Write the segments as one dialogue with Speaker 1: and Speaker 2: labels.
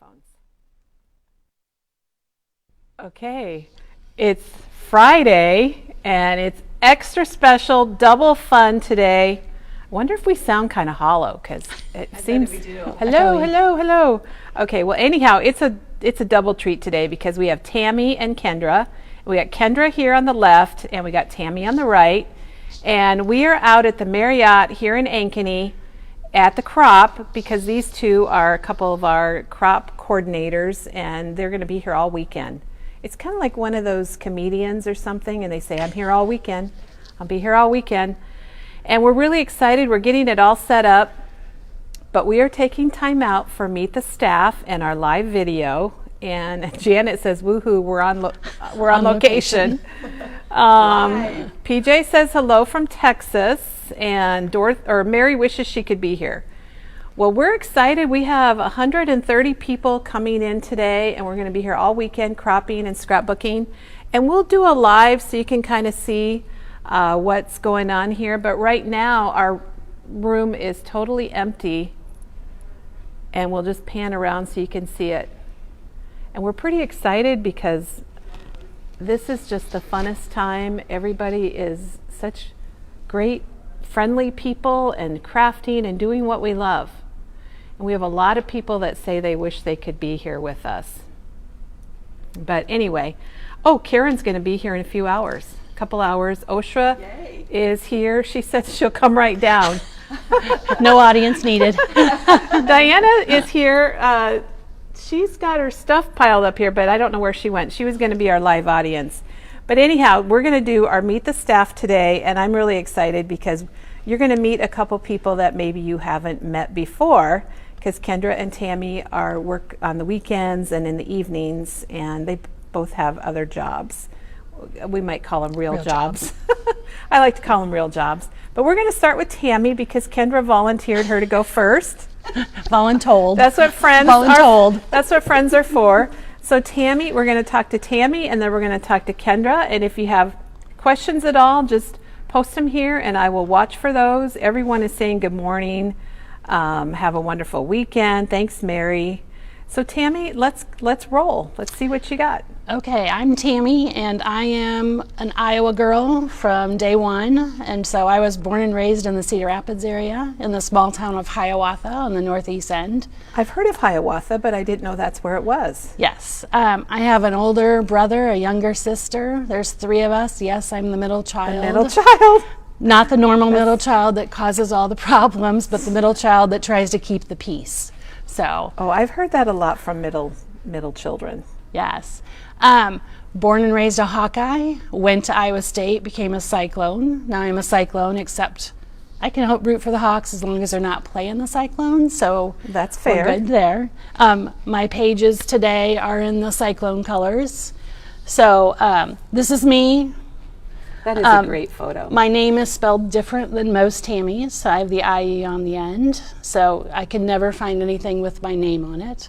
Speaker 1: microphones. Okay, it's Friday and it's extra special, double fun today. I wonder if we sound kind of hollow because it seems.
Speaker 2: We do.
Speaker 1: Hello. Okay, well, anyhow, it's a double treat today because we have Tammie and Kendra. We got Kendra here on the left and we got Tammie on the right, and we are out at the Marriott here in Ankeny at the crop because these two are a couple of our crop coordinators and they're going to be here all weekend. It's kind of like one of those comedians or something, and they say, I'm here all weekend. I'll be here all weekend. And we're really excited. We're getting it all set up, but we are taking time out for Meet the Staff and our live video. And Janet says, woohoo, we're on location. PJ says hello from Texas, and Mary wishes she could be here. Well, we're excited. We have 130 people coming in today, and we're going to be here all weekend cropping and scrapbooking. And we'll do a live so you can kind of see what's going on here. But right now, our room is totally empty, and we'll just pan around so you can see it. And we're pretty excited because this is just the funnest time. Everybody is such great, friendly people and crafting and doing what we love. And we have a lot of people that say they wish they could be here with us. But anyway, Karen's going to be here in a few hours, a couple hours. Oshra is here. She says she'll come right down.
Speaker 3: No audience needed.
Speaker 1: Diana is here. She's got her stuff piled up here, but I don't know where she went. She was going to be our live audience. But anyhow, we're going to do our Meet the Staff today, and I'm really excited because you're going to meet a couple people that maybe you haven't met before, because Kendra and Tammie work on the weekends and in the evenings, and they both have other jobs. We might call them real jobs. I like to call them real jobs. But we're going to start with Tammie because Kendra volunteered her to go first.
Speaker 3: Voluntold.
Speaker 1: That's what friends
Speaker 3: Voluntold.
Speaker 1: That's what friends are for. So Tammie, we're going to talk to Tammie, and then we're going to talk to Kendra. And if you have questions at all, just post them here, and I will watch for those. Everyone is saying good morning. Have a wonderful weekend. Thanks, Mary. So Tammie, let's roll. Let's see what you got.
Speaker 3: Okay, I'm Tammie, and I am an Iowa girl from day one. And so I was born and raised in the Cedar Rapids area in the small town of Hiawatha on the northeast end.
Speaker 1: I've heard of Hiawatha, but I didn't know that's where it was.
Speaker 3: Yes. I have an older brother, a younger sister. There's three of us. Yes, I'm the middle child.
Speaker 1: The middle child.
Speaker 3: Not the normal middle child that causes all the problems, but the middle child that tries to keep the peace. So.
Speaker 1: Oh, I've heard that a lot from middle children.
Speaker 3: Yes. Born and raised a Hawkeye, went to Iowa State, became a Cyclone. Now I'm a Cyclone, except I can root for the Hawks as long as they're not playing the Cyclones, so
Speaker 1: that's fair.
Speaker 3: We're good there. My pages today are in the Cyclone colors. So this is me.
Speaker 1: That is a great photo.
Speaker 3: My name is spelled different than most Tammie's. I have the IE on the end, so I can never find anything with my name on it.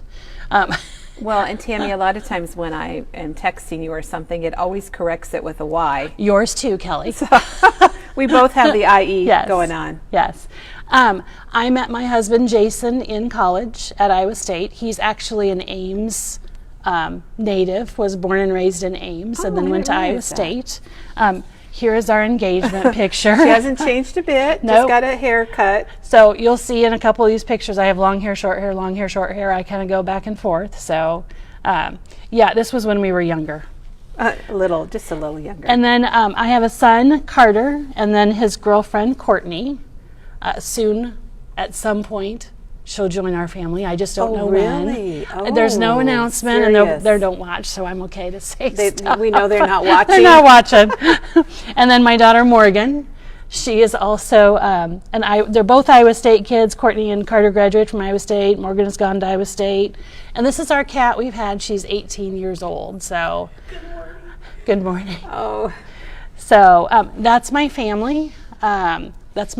Speaker 1: Well, and Tammie, a lot of times when I am texting you or something, it always corrects it with a Y.
Speaker 3: Yours too, Kelly.
Speaker 1: So we both have the IE going on.
Speaker 3: Yes. I met my husband, Jason, in college at Iowa State. He's actually an Ames native, was born and raised in Ames, and then went to Iowa State. Here is our engagement picture.
Speaker 1: She hasn't changed a bit.
Speaker 3: Nope.
Speaker 1: Just got a haircut.
Speaker 3: So you'll see in a couple of these pictures, I have long hair, short hair, long hair, short hair. I kind of go back and forth. So, yeah, this was when we were younger.
Speaker 1: Just a little younger.
Speaker 3: And then I have a son, Carter, and then his girlfriend, Courtney. Soon, at some point, she'll join our family. I just don't know
Speaker 1: really?
Speaker 3: when. There's no announcement,
Speaker 1: serious?
Speaker 3: and they don't watch, so I'm okay to say stuff.
Speaker 1: We know they're not watching.
Speaker 3: They're not watching. And then my daughter, Morgan. She is also, they're both Iowa State kids. Courtney and Carter graduated from Iowa State. Morgan has gone to Iowa State. And this is our cat we've had. She's 18 years old. So, good morning.
Speaker 1: Oh.
Speaker 3: So that's my family. That's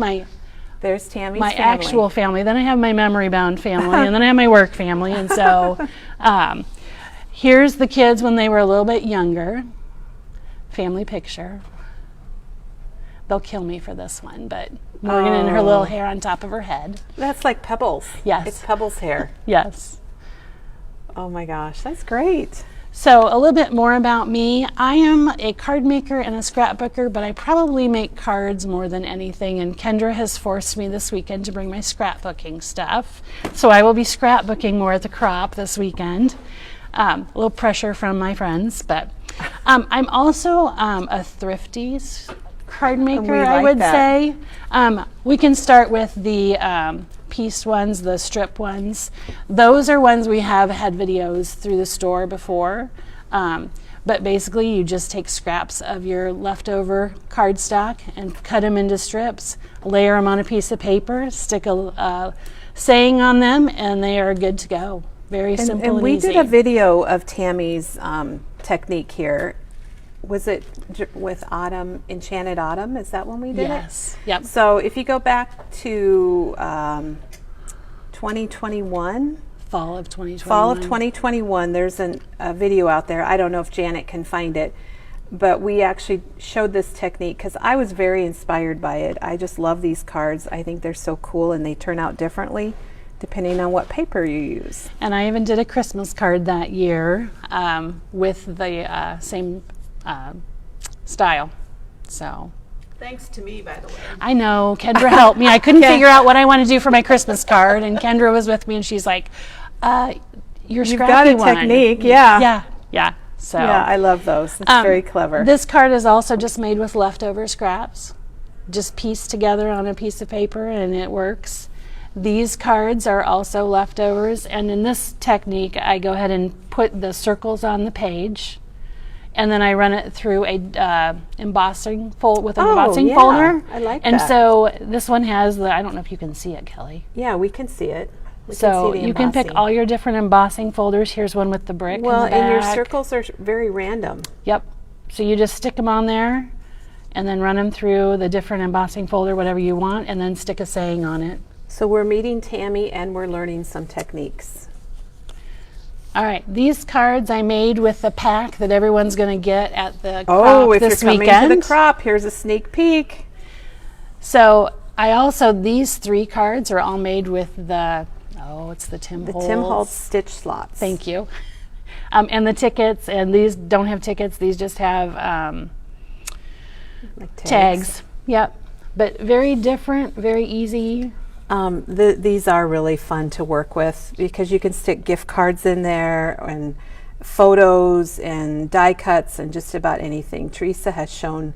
Speaker 1: There's Tammie's
Speaker 3: my
Speaker 1: family.
Speaker 3: actual family. Then I have my memory-bound family, and then I have my work family. And so here's the kids when they were a little bit younger. Family picture. They'll kill me for this one, but Morgan and her little hair on top of her head.
Speaker 1: That's like Pebbles.
Speaker 3: Yes.
Speaker 1: It's Pebbles' hair.
Speaker 3: Yes.
Speaker 1: Oh my gosh, that's great.
Speaker 3: So a little bit more about me. I am a card maker and a scrapbooker, but I probably make cards more than anything. And Kendra has forced me this weekend to bring my scrapbooking stuff. So I will be scrapbooking more at the crop this weekend. A little pressure from my friends, but I'm also a thrifties card maker, I would say. We can start with the piece ones, the strip ones. Those are ones we have had videos through the store before. But basically you just take scraps of your leftover cardstock and cut them into strips, layer them on a piece of paper, stick a saying on them, and they are good to go. Very simple and
Speaker 1: we
Speaker 3: easy.
Speaker 1: did a video of Tammie's technique here. Was it with Autumn, Enchanted Autumn? Is that when we did it?
Speaker 3: Yes. Yep.
Speaker 1: So if you go back to 2021,
Speaker 3: Fall of 2021.
Speaker 1: Fall of 2021, there's a video out there. I don't know if Janet can find it, but we actually showed this technique because I was very inspired by it. I just love these cards. I think they're so cool and they turn out differently depending on what paper you use.
Speaker 3: And I even did a Christmas card that year with the same style. So
Speaker 1: Thanks to me, by the way.
Speaker 3: I know, Kendra helped me. I couldn't figure out what I want to do for my Christmas card, and Kendra was with me, and she's like, "You've
Speaker 1: got a technique, yeah.
Speaker 3: Yeah. So
Speaker 1: yeah, I love those. It's very clever.
Speaker 3: This card is also just made with leftover scraps, just pieced together on a piece of paper, and it works. These cards are also leftovers, and in this technique, I go ahead and put the circles on the page. And then I run it through a embossing folder.
Speaker 1: I like
Speaker 3: and
Speaker 1: that.
Speaker 3: so this one has the, I don't know if you can see it, Kelly.
Speaker 1: Yeah, we can see it.
Speaker 3: So you can pick all your different embossing folders. Here's one with the brick.
Speaker 1: Well,
Speaker 3: in the
Speaker 1: and your
Speaker 3: back.
Speaker 1: circles are very random.
Speaker 3: Yep. So you just stick them on there and then run them through the different embossing folder, whatever you want, and then stick a saying on it.
Speaker 1: So we're meeting Tammie and we're learning some techniques.
Speaker 3: All right, these cards I made with the pack that everyone's going to get at the crop
Speaker 1: if
Speaker 3: this
Speaker 1: you're
Speaker 3: weekend.
Speaker 1: coming to the crop, here's a sneak peek.
Speaker 3: So I also, these 3 cards are all made with the, it's the Tim Holtz.
Speaker 1: The Tim Holtz stitch slots.
Speaker 3: Thank you. And the tickets, and these don't have tickets, these just have
Speaker 1: Like
Speaker 3: tags. Yep, but very different, very easy.
Speaker 1: These are really fun to work with because you can stick gift cards in there and photos and die cuts and just about anything. Teresa has shown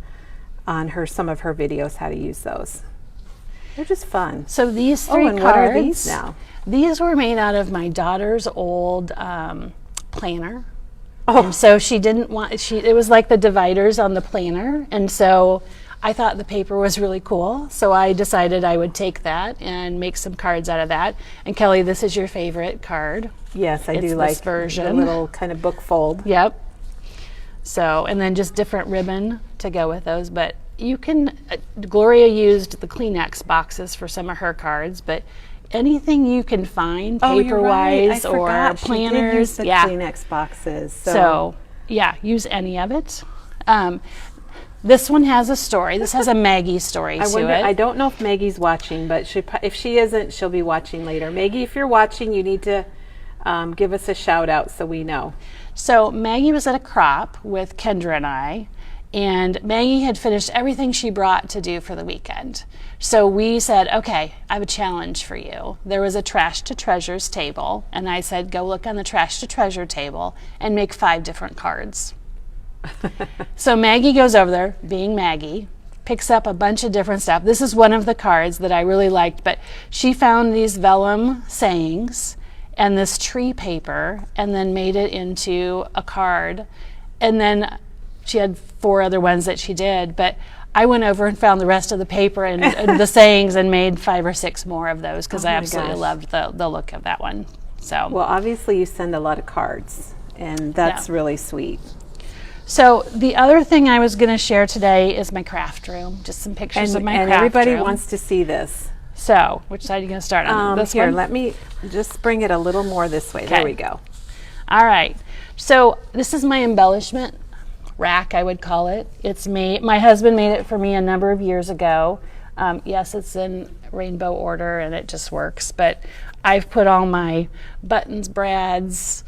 Speaker 1: on some of her videos how to use those. They're just fun.
Speaker 3: So these 3
Speaker 1: and
Speaker 3: cards,
Speaker 1: what are these now?
Speaker 3: These were made out of my daughter's old planner. And so she didn't want, it was like the dividers on the planner, and so I thought the paper was really cool, so I decided I would take that and make some cards out of that. And Kelly, this is your favorite card.
Speaker 1: Yes, I do
Speaker 3: It's
Speaker 1: like
Speaker 3: this version.
Speaker 1: the little kind of book fold.
Speaker 3: Yep. So, and then just different ribbon to go with those. But you can, Gloria used the Kleenex boxes for some of her cards, but anything you can find paper-wise or planners.
Speaker 1: She did use the Kleenex boxes.
Speaker 3: So, yeah, use any of it. This one has a story. This has a Maggie story to it.
Speaker 1: I don't know if Maggie's watching, but if she isn't, she'll be watching later. Maggie, if you're watching, you need to give us a shout out so we know.
Speaker 3: So Maggie was at a crop with Kendra and I, and Maggie had finished everything she brought to do for the weekend. So we said, okay, I have a challenge for you. There was a trash to treasures table, and I said, go look on the trash to treasure table and make 5 different cards. So Maggie goes over there, being Maggie, picks up a bunch of different stuff. This is one of the cards that I really liked, but she found these vellum sayings and this tree paper and then made it into a card. And then she had 4 other ones that she did, but I went over and found the rest of the paper and the sayings and made 5 or 6 more of those because I absolutely loved the look of that one. So
Speaker 1: well, obviously you send a lot of cards, and that's really sweet.
Speaker 3: So the other thing I was going to share today is my craft room, just some pictures of my craft room.
Speaker 1: And everybody wants to see this.
Speaker 3: So which side are you going to start on? This
Speaker 1: here,
Speaker 3: one?
Speaker 1: let me just bring it a little more this way.
Speaker 3: Okay.
Speaker 1: There we go.
Speaker 3: All right. So this is my embellishment rack, I would call it. It's me. My husband made it for me a number of years ago. Yes, it's in rainbow order and it just works. But I've put all my buttons, brads,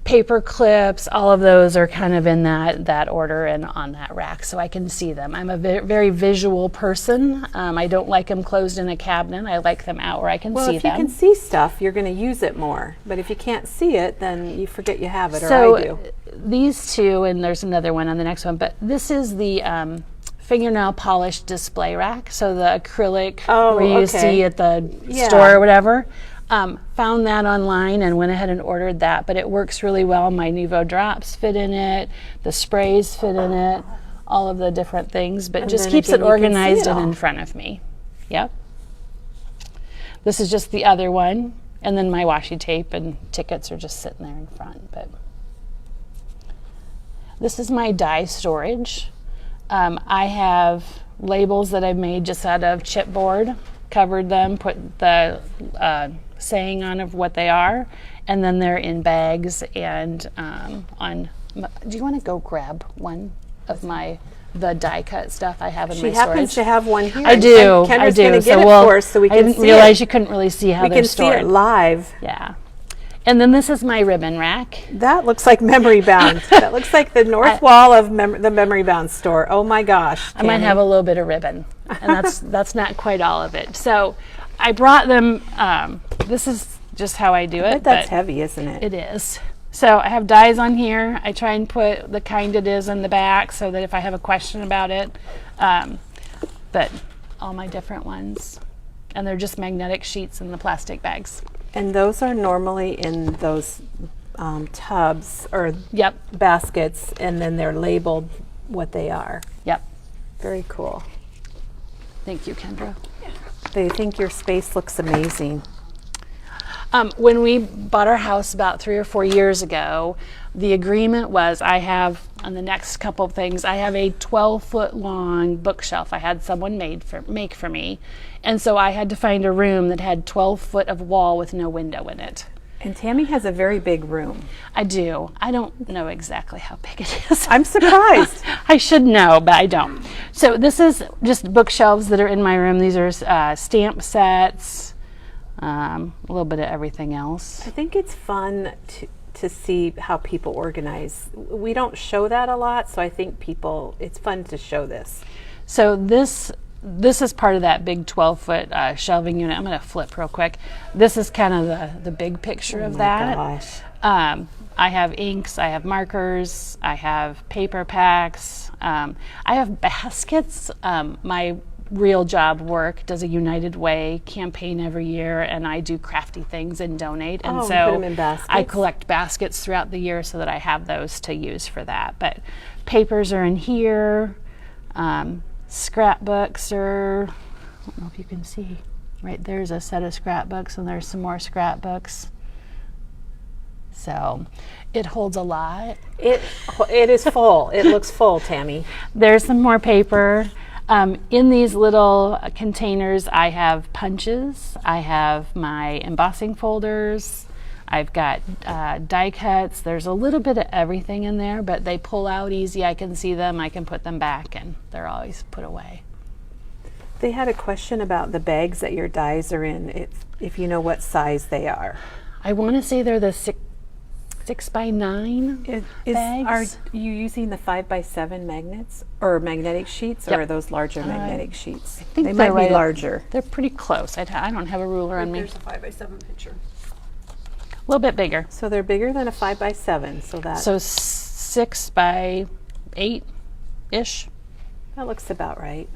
Speaker 3: paper clips, all of those are kind of in that order and on that rack, so I can see them. I'm a very visual person. I don't like them closed in a cabinet. I like them out where I can see them.
Speaker 1: Well, if you can see stuff, you're going to use it more. But if you can't see it, then you forget you have it, or
Speaker 3: So
Speaker 1: I do.
Speaker 3: these two, and there's another one on the next one, but this is the fingernail polish display rack. So the acrylic where you see at the store or whatever. Found that online and went ahead and ordered that, but it works really well. My Nuvo drops fit in it, the sprays fit in it, all of the different things, but just keeps it organized and in front of me. Yep. This is just the other one, and then my washi tape and tickets are just sitting there in front. But this is my die storage. I have labels that I've made just out of chipboard, covered them, put the saying on of what they are, and then they're in bags and do you want to go grab one of the die cut stuff I have in my storage?
Speaker 1: She happens to have one here.
Speaker 3: I do.
Speaker 1: Kendra's
Speaker 3: I
Speaker 1: going
Speaker 3: do.
Speaker 1: to get it for us so we can see it.
Speaker 3: I didn't realize you couldn't really see how
Speaker 1: we
Speaker 3: they're stored.
Speaker 1: We can see it live.
Speaker 3: Yeah. And then this is my ribbon rack.
Speaker 1: That looks like Memory Bound. That looks like the north wall of the Memory Bound store. Oh my gosh,
Speaker 3: Tammie. I might have a little bit of ribbon, and that's not quite all of it. So I brought them. This is just how I do it.
Speaker 1: But that's heavy, isn't it?
Speaker 3: It is. So I have dies on here. I try and put the kind it is in the back so that if I have a question about it, but all my different ones, and they're just magnetic sheets in the plastic bags.
Speaker 1: And those are normally in those tubs or baskets, and then they're labeled what they are.
Speaker 3: Yep.
Speaker 1: Very cool.
Speaker 3: Thank you, Kendra.
Speaker 1: They think your space looks amazing.
Speaker 3: When we bought our house about 3 or 4 years ago, the agreement was I have, on the next couple of things, I have a 12-foot long bookshelf I had someone make for me. And so I had to find a room that had 12 foot of wall with no window in it.
Speaker 1: And Tammie has a very big room.
Speaker 3: I do. I don't know exactly how big it is.
Speaker 1: I'm surprised.
Speaker 3: I should know, but I don't. So this is just bookshelves that are in my room. These are stamp sets, a little bit of everything else.
Speaker 1: I think it's fun to see how people organize. We don't show that a lot, so I think it's fun to show this.
Speaker 3: So this is part of that big 12-foot shelving unit. I'm going to flip real quick. This is kind of the big picture of that.
Speaker 1: Gosh.
Speaker 3: I have inks, I have markers, I have paper packs, I have baskets. My real job work does a United Way campaign every year, and I do crafty things and donate. And
Speaker 1: put
Speaker 3: so
Speaker 1: them in baskets.
Speaker 3: I collect baskets throughout the year so that I have those to use for that. But papers are in here. Scrapbooks are, I don't know if you can see, right there's a set of scrapbooks, and there's some more scrapbooks. So it holds a lot.
Speaker 1: It is full. It looks full, Tammie.
Speaker 3: There's some more paper. In these little containers, I have punches. I have my embossing folders. I've got die cuts. There's a little bit of everything in there, but they pull out easy. I can see them. I can put them back, and they're always put away.
Speaker 1: They had a question about the bags that your dies are in, if you know what size they are.
Speaker 3: I want to say they're the 6 by 9 bags.
Speaker 1: Are you using the 5 by 7 magnets or magnetic sheets, or are those larger magnetic sheets?
Speaker 3: I think
Speaker 1: they might be larger.
Speaker 3: They're pretty close. I don't have a ruler on me.
Speaker 2: There's a 5 by 7 picture.
Speaker 3: A little bit bigger.
Speaker 1: So they're bigger than a 5 by 7.
Speaker 3: So 6 by 8-ish.
Speaker 1: That looks about right.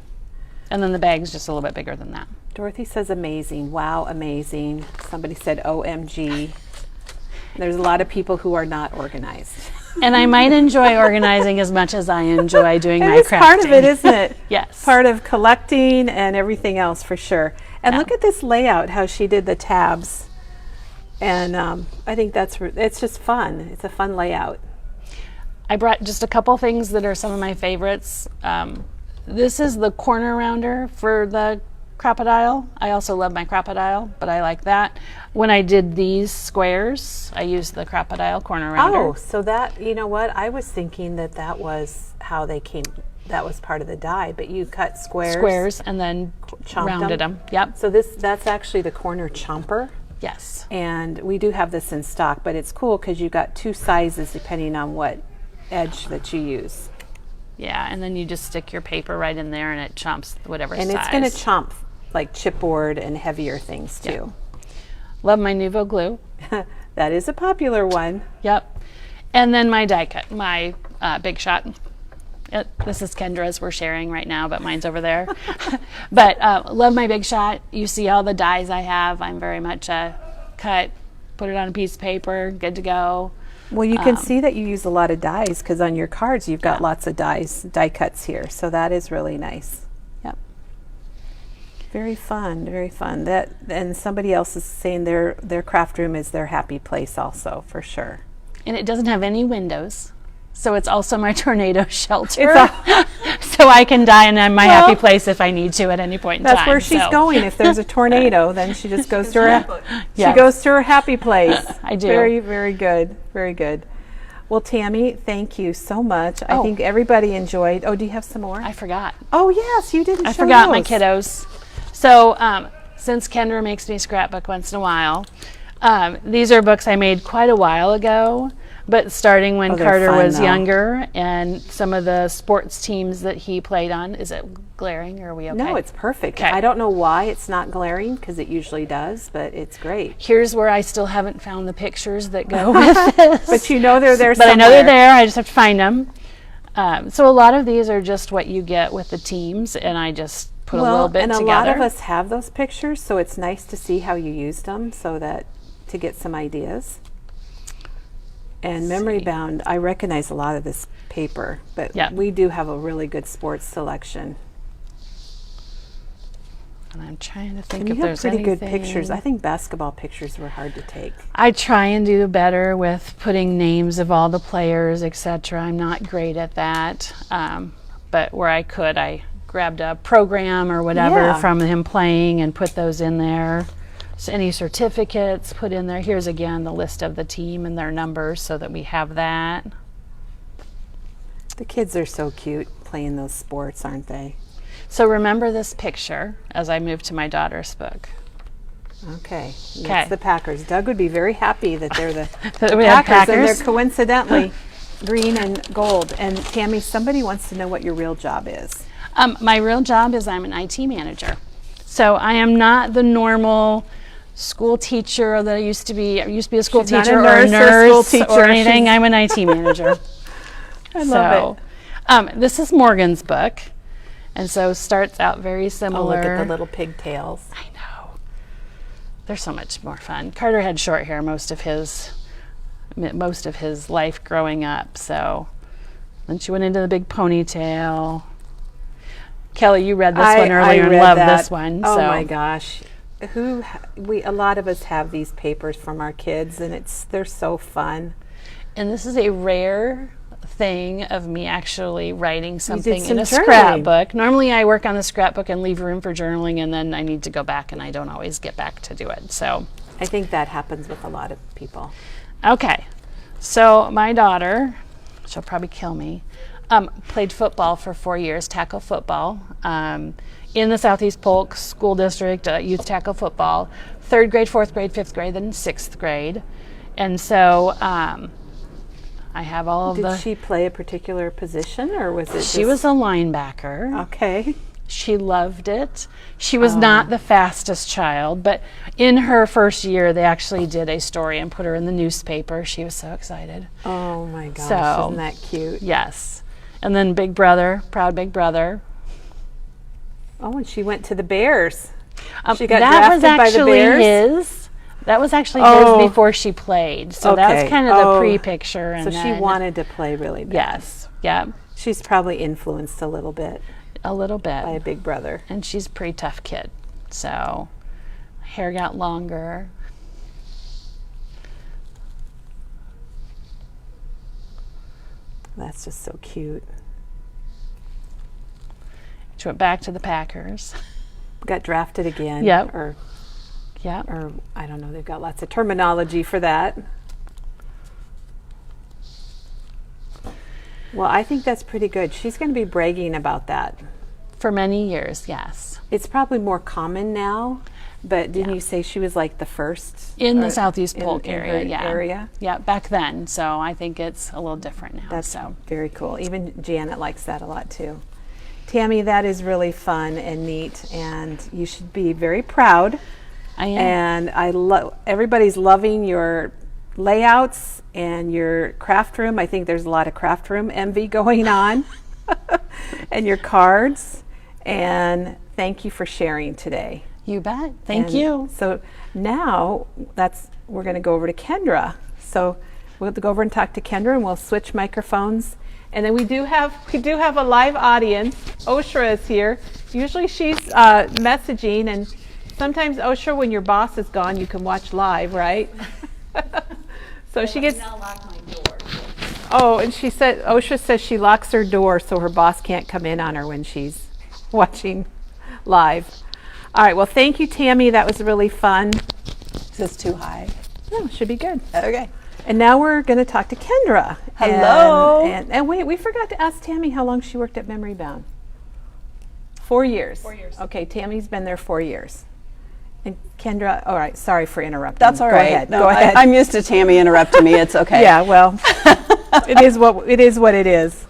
Speaker 3: And then the bag's just a little bit bigger than that.
Speaker 1: Dorothy says amazing. Wow, amazing. Somebody said OMG. There's a lot of people who are not organized.
Speaker 3: And I might enjoy organizing as much as I enjoy doing my crafting.
Speaker 1: It's part of it, isn't it?
Speaker 3: Yes.
Speaker 1: Part of collecting and everything else, for sure. And look at this layout, how she did the tabs. And I think it's just fun. It's a fun layout.
Speaker 3: I brought just a couple things that are some of my favorites. This is the corner rounder for the crocodile. I also love my crocodile, but I like that. When I did these squares, I used the crocodile corner rounder.
Speaker 1: Oh, so that, you know what? I was thinking that was how they came. That was part of the die, but you cut squares.
Speaker 3: Squares and then rounded them. Yep.
Speaker 1: So that's actually the corner chomper.
Speaker 3: Yes.
Speaker 1: And we do have this in stock, but it's cool because you got 2 sizes depending on what edge that you use.
Speaker 3: Yeah, and then you just stick your paper right in there and it chomps whatever
Speaker 1: And
Speaker 3: size.
Speaker 1: it's going to chomp like chipboard and heavier things too.
Speaker 3: Love my Nuvo glue.
Speaker 1: That is a popular one.
Speaker 3: Yep. And then my die cut, my Big Shot. This is Kendra's we're sharing right now, but mine's over there. But love my Big Shot. You see all the dies I have. I'm very much cut, put it on a piece of paper, good to go.
Speaker 1: Well, you can see that you use a lot of dies because on your cards you've got lots of die cuts here. So that is really nice.
Speaker 3: Yep.
Speaker 1: Very fun, very fun. That, and somebody else is saying their craft room is their happy place also, for sure.
Speaker 3: And it doesn't have any windows. So it's also my tornado shelter. So I can die in my happy place if I need to at any point in time.
Speaker 1: That's where she's going. If there's a tornado, then she just goes to her happy place.
Speaker 3: I do.
Speaker 1: Very, very good. Very good. Well, Tammie, thank you so much. I think everybody enjoyed. Oh, do you have some more?
Speaker 3: I forgot.
Speaker 1: Oh, yes, you didn't.
Speaker 3: I forgot my kiddos. So since Kendra makes me scrapbook once in a while, these are books I made quite a while ago. But starting when Carter was younger, and some of the sports teams that he played on. Is it glaring, or are we okay?
Speaker 1: No, it's perfect.
Speaker 3: Okay.
Speaker 1: I don't know why it's not glaring, because it usually does, but it's great.
Speaker 3: Here's where I still haven't found the pictures that go with this.
Speaker 1: But you know they're there
Speaker 3: somewhere. But I know they're there. I just have to find them. So a lot of these are just what you get with the teams, and I just put a little bit together.
Speaker 1: And a lot of us have those pictures, so it's nice to see how you used them, so that to get some ideas. And Memory Bound, I recognize a lot of this paper, but we do have a really good sports selection.
Speaker 3: And I'm trying to think
Speaker 1: and
Speaker 3: if
Speaker 1: you
Speaker 3: there's
Speaker 1: have pretty
Speaker 3: anything.
Speaker 1: good pictures. I think basketball pictures were hard to take.
Speaker 3: I try and do better with putting names of all the players, etc. I'm not great at that, but where I could, I grabbed a program or whatever from him playing and put those in there. So any certificates put in there. Here's again the list of the team and their numbers so that we have that.
Speaker 1: The kids are so cute playing those sports, aren't they?
Speaker 3: So remember this picture as I move to my daughter's book.
Speaker 1: Okay. That's the Packers. Doug would be very happy that they're the
Speaker 3: Packers.
Speaker 1: And they're coincidentally green and gold. And Tammie, somebody wants to know what your real job is.
Speaker 3: My real job is I'm an IT manager. So I am not the normal school teacher that I used to be. I used to be a school teacher or a nurse or anything. I'm an IT manager.
Speaker 1: I love
Speaker 3: it. This is Morgan's book, and so starts out very similar.
Speaker 1: Oh, look at the little pigtails.
Speaker 3: I know. They're so much more fun. Carter had short hair most of his life growing up. So then she went into the big ponytail. Kelly, you read this one earlier and loved this one.
Speaker 1: Oh my gosh. A lot of us have these papers from our kids, and they're so fun.
Speaker 3: And this is a rare thing of me actually writing something in a
Speaker 1: journaling.
Speaker 3: Scrapbook. Normally I work on the scrapbook and leave room for journaling, and then I need to go back and I don't always get back to do it. So
Speaker 1: I think that happens with a lot of people.
Speaker 3: Okay. So my daughter, she'll probably kill me, played football for 4 years, tackle football, in the Southeast Polk School District, youth tackle football, 3rd grade, 4th grade, 5th grade, then 6th grade. And so I have all of the...
Speaker 1: Did she play a particular position, or was it
Speaker 3: She was a linebacker.
Speaker 1: Okay.
Speaker 3: She loved it. She was not the fastest child, but in her first year, they actually did a story and put her in the newspaper. She was so excited.
Speaker 1: Oh my gosh,
Speaker 3: So,
Speaker 1: isn't that cute?
Speaker 3: Yes. And then big brother, proud big brother.
Speaker 1: Oh, and she went to the Bears. She got
Speaker 3: that was
Speaker 1: drafted by the
Speaker 3: actually
Speaker 1: Bears?
Speaker 3: his. That was actually his before she played. So that was kind of the pre-picture. And
Speaker 1: so she wanted to play really bad.
Speaker 3: Yes. Yeah.
Speaker 1: She's probably influenced a little bit
Speaker 3: A little bit.
Speaker 1: by a big brother.
Speaker 3: And she's a pretty tough kid. So hair got longer.
Speaker 1: That's just so cute.
Speaker 3: She went back to the Packers.
Speaker 1: Got drafted again.
Speaker 3: Yep.
Speaker 1: Or
Speaker 3: Yep.
Speaker 1: I don't know, they've got lots of terminology for that. Well, I think that's pretty good. She's going to be bragging about that.
Speaker 3: For many years, yes.
Speaker 1: It's probably more common now. But didn't you say she was like the first?
Speaker 3: In the Southeast Polk
Speaker 1: in
Speaker 3: area,
Speaker 1: her
Speaker 3: yeah.
Speaker 1: area?
Speaker 3: Yeah, back then. So I think it's a little different now.
Speaker 1: That's
Speaker 3: so
Speaker 1: very cool. Even Janet likes that a lot too. Tammie, that is really fun and neat, and you should be very proud.
Speaker 3: I am.
Speaker 1: And everybody's loving your layouts and your craft room. I think there's a lot of craft room envy going on. And your cards. And thank you for sharing today.
Speaker 3: You bet. Thank you.
Speaker 1: So now we're going to go over to Kendra. So we'll go over and talk to Kendra, and we'll switch microphones. And then we do have a live audience. Oshra is here. Usually she's messaging, and sometimes Oshra, when your boss is gone, you can watch live, right? So she gets.
Speaker 2: Now lock my door.
Speaker 1: Oh, and Oshra says she locks her door so her boss can't come in on her when she's watching live. All right. Well, thank you, Tammie. That was really fun.
Speaker 2: Is this too high?
Speaker 1: No, it should be good.
Speaker 2: Okay.
Speaker 1: And now we're going to talk to Kendra.
Speaker 2: Hello.
Speaker 1: And wait, we forgot to ask Tammie how long she worked at Memory Bound. 4 years.
Speaker 2: 4 years.
Speaker 1: Okay, Tammie's been there 4 years. And Kendra, all right, sorry for interrupting.
Speaker 2: That's all right.
Speaker 1: Ahead.
Speaker 2: No,
Speaker 1: Go ahead.
Speaker 2: I'm used to Tammie interrupting me. It's okay.
Speaker 1: Yeah, well, it is what it is.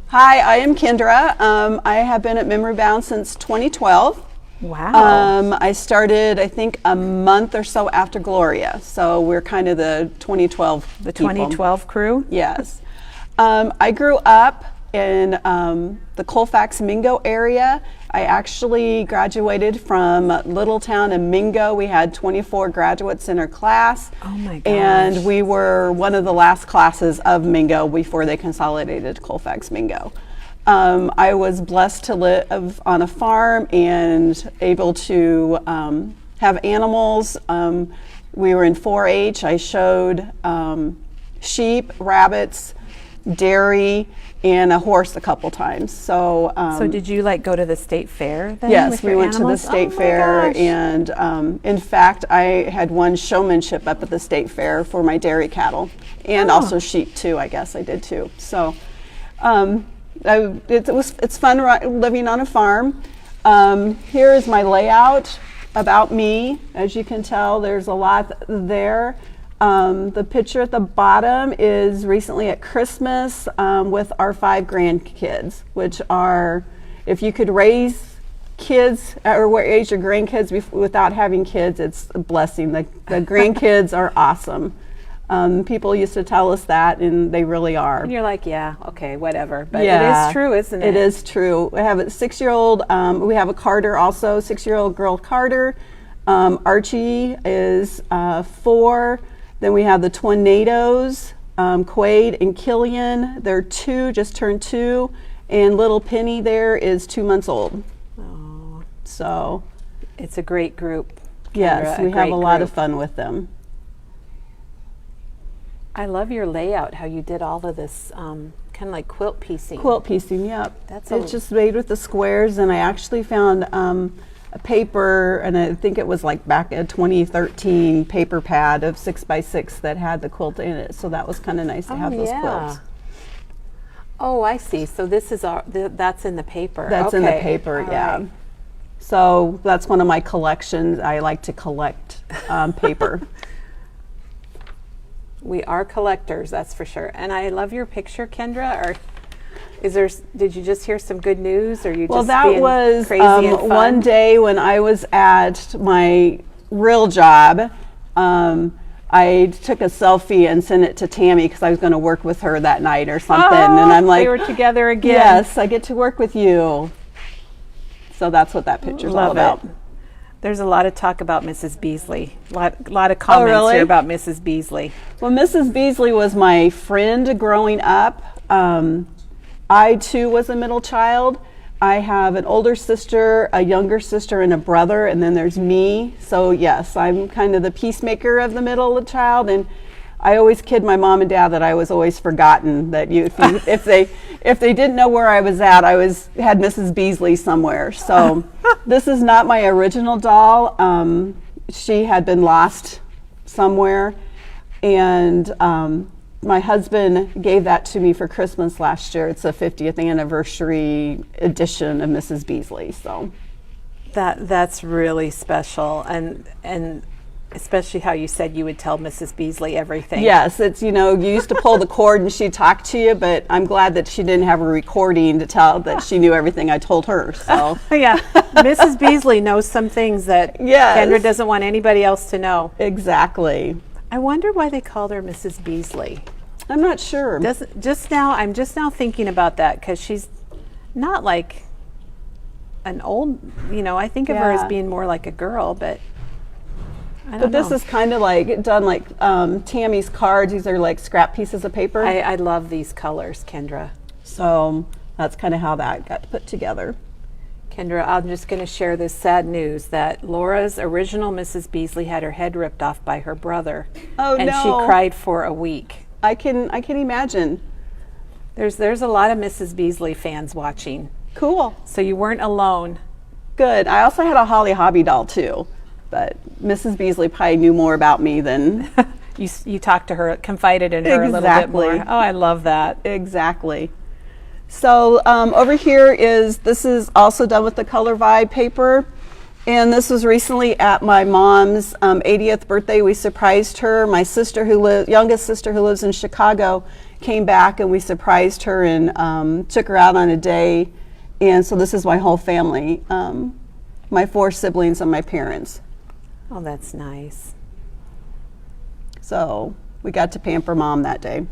Speaker 2: Hi, I am Kendra. I have been at Memory Bound since 2012.
Speaker 1: Wow.
Speaker 2: I started, I think, a month or so after Gloria. So we're kind of the 2012
Speaker 1: The
Speaker 2: people.
Speaker 1: 2012 crew?
Speaker 2: Yes. I grew up in the Colfax Mingo area. I actually graduated from Littletown and Mingo. We had 24 graduates in our class.
Speaker 1: Oh my gosh.
Speaker 2: And we were one of the last classes of Mingo before they consolidated Colfax Mingo. I was blessed to live on a farm and able to have animals. We were in 4-H. I showed sheep, rabbits, dairy, and a horse a couple times. So
Speaker 1: did you go to the state fair then?
Speaker 2: yes,
Speaker 1: with
Speaker 2: we
Speaker 1: your
Speaker 2: went to the
Speaker 1: animals?
Speaker 2: state
Speaker 1: Oh my
Speaker 2: fair,
Speaker 1: gosh.
Speaker 2: and in fact, I had won showmanship up at the state fair for my dairy cattle, and
Speaker 1: Oh.
Speaker 2: also sheep too. I guess I did too. So it's fun living on a farm. Here is my layout about me. As you can tell, there's a lot there. The picture at the bottom is recently at Christmas with our 5 grandkids, which are, if you could raise kids or raise your grandkids without having kids, it's a blessing. The grandkids are awesome. People used to tell us that, and they really are.
Speaker 1: And you're like, yeah, okay, whatever. But
Speaker 2: Yeah,
Speaker 1: it is true, isn't it?
Speaker 2: It is true. We have a 6-year-old, we have a Carter also, 6-year-old girl Carter. Archie is 4. Then we have the Tornadoes, Quaid and Killian. They're 2, just turned 2. And little Penny there is 2 months old.
Speaker 1: Oh,
Speaker 2: So,
Speaker 1: it's a great group.
Speaker 2: yes,
Speaker 1: Kendra,
Speaker 2: we have
Speaker 1: great
Speaker 2: a lot of
Speaker 1: group.
Speaker 2: fun with them.
Speaker 1: I love your layout, how you did all of this kind of like quilt piecing.
Speaker 2: Quilt piecing, yep.
Speaker 1: That's
Speaker 2: It's just made with the squares, and I actually found a paper, and I think it was like back a 2013 paper pad of 6x6 that had the quilt in it. So that was kind of nice to have those quilts.
Speaker 1: Oh, I see. So this is that's in the paper.
Speaker 2: That's in the
Speaker 1: Okay.
Speaker 2: paper,
Speaker 1: All
Speaker 2: yeah.
Speaker 1: right.
Speaker 2: So that's one of my collections. I like to collect paper.
Speaker 1: We are collectors, that's for sure. And I love your picture, Kendra. Or did you just hear some good news, or you
Speaker 2: Well,
Speaker 1: just
Speaker 2: that
Speaker 1: being
Speaker 2: was
Speaker 1: crazy and fun?
Speaker 2: one day when I was at my real job. I took a selfie and sent it to Tammie because I was going to work with her that night or something. And I'm like,
Speaker 1: they were together again.
Speaker 2: yes, I get to work with you. So that's what that picture's all about.
Speaker 1: It. There's a lot of talk about Mrs. Beasley. A lot of comments
Speaker 2: really?
Speaker 1: here about Mrs. Beasley.
Speaker 2: Well, Mrs. Beasley was my friend growing up. I too was a middle child. I have an older sister, a younger sister, and a brother, and then there's me. So yes, I'm kind of the peacemaker of the middle child, and I always kid my mom and dad that I was always forgotten. That if they didn't know where I was at, I had Mrs. Beasley somewhere. So this is not my original doll. She had been lost somewhere, and my husband gave that to me for Christmas last year. It's a 50th anniversary edition of Mrs. Beasley. So
Speaker 1: That's really special, and especially how you said you would tell Mrs. Beasley everything.
Speaker 2: Yes, it's, you used to pull the cord and she'd talk to you, but I'm glad that she didn't have a recording to tell that she knew everything I told her. So
Speaker 1: Yeah, Mrs. Beasley knows some things that
Speaker 2: Yes.
Speaker 1: Kendra doesn't want anybody else to know.
Speaker 2: exactly.
Speaker 1: I wonder why they called her Mrs. Beasley.
Speaker 2: I'm not sure.
Speaker 1: I'm just now thinking about that, because she's not like an old, I think of her as
Speaker 2: Yeah.
Speaker 1: being more like a girl, but I don't
Speaker 2: But this
Speaker 1: know.
Speaker 2: is kind of like done like Tammie's cards. These are like scrap pieces of paper.
Speaker 1: I love these colors, Kendra.
Speaker 2: So that's kind of how that got put together.
Speaker 1: Kendra, I'm just going to share this sad news that Laura's original Mrs. Beasley had her head ripped off by her brother.
Speaker 2: Oh,
Speaker 1: and
Speaker 2: no.
Speaker 1: she cried for a week.
Speaker 2: I can imagine.
Speaker 1: There's a lot of Mrs. Beasley fans watching,
Speaker 2: Cool.
Speaker 1: so you weren't alone.
Speaker 2: Good. I also had a Holly Hobby doll too, but Mrs. Beasley probably knew more about me than
Speaker 1: You talked to her, confided in her a little bit
Speaker 2: Exactly.
Speaker 1: more. Oh, I love that.
Speaker 2: exactly. So over here this is also done with the Color Vibe paper. And this was recently at my mom's 80th birthday. We surprised her. My sister, youngest sister who lives in Chicago, came back and we surprised her and took her out on a day. And so this is my whole family, my 4 siblings and my parents.
Speaker 1: Oh, that's nice.
Speaker 2: So we got to pamper Mom that day.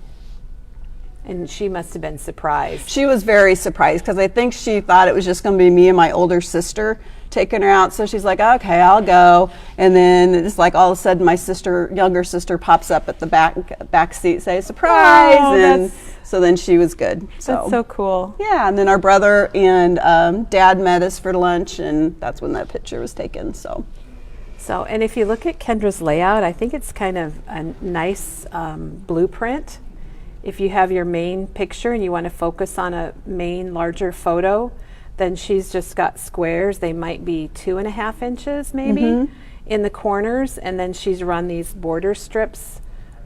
Speaker 1: And she must have been surprised.
Speaker 2: She was very surprised because I think she thought it was just going to be me and my older sister taking her out. So she's like, okay, I'll go. And then it's like all of a sudden my younger sister pops up at the back seat, say surprise.
Speaker 1: Oh,
Speaker 2: and
Speaker 1: that's-
Speaker 2: so then she was good.
Speaker 1: That's so cool.
Speaker 2: Yeah, and then our brother and Dad met us for lunch, and that's when that picture was taken. So
Speaker 1: And if you look at Kendra's layout, I think it's kind of a nice blueprint. If you have your main picture and you want to focus on a main larger photo, then she's just got squares. They might be 2.5 inches maybe in the corners, and then she's run these border strips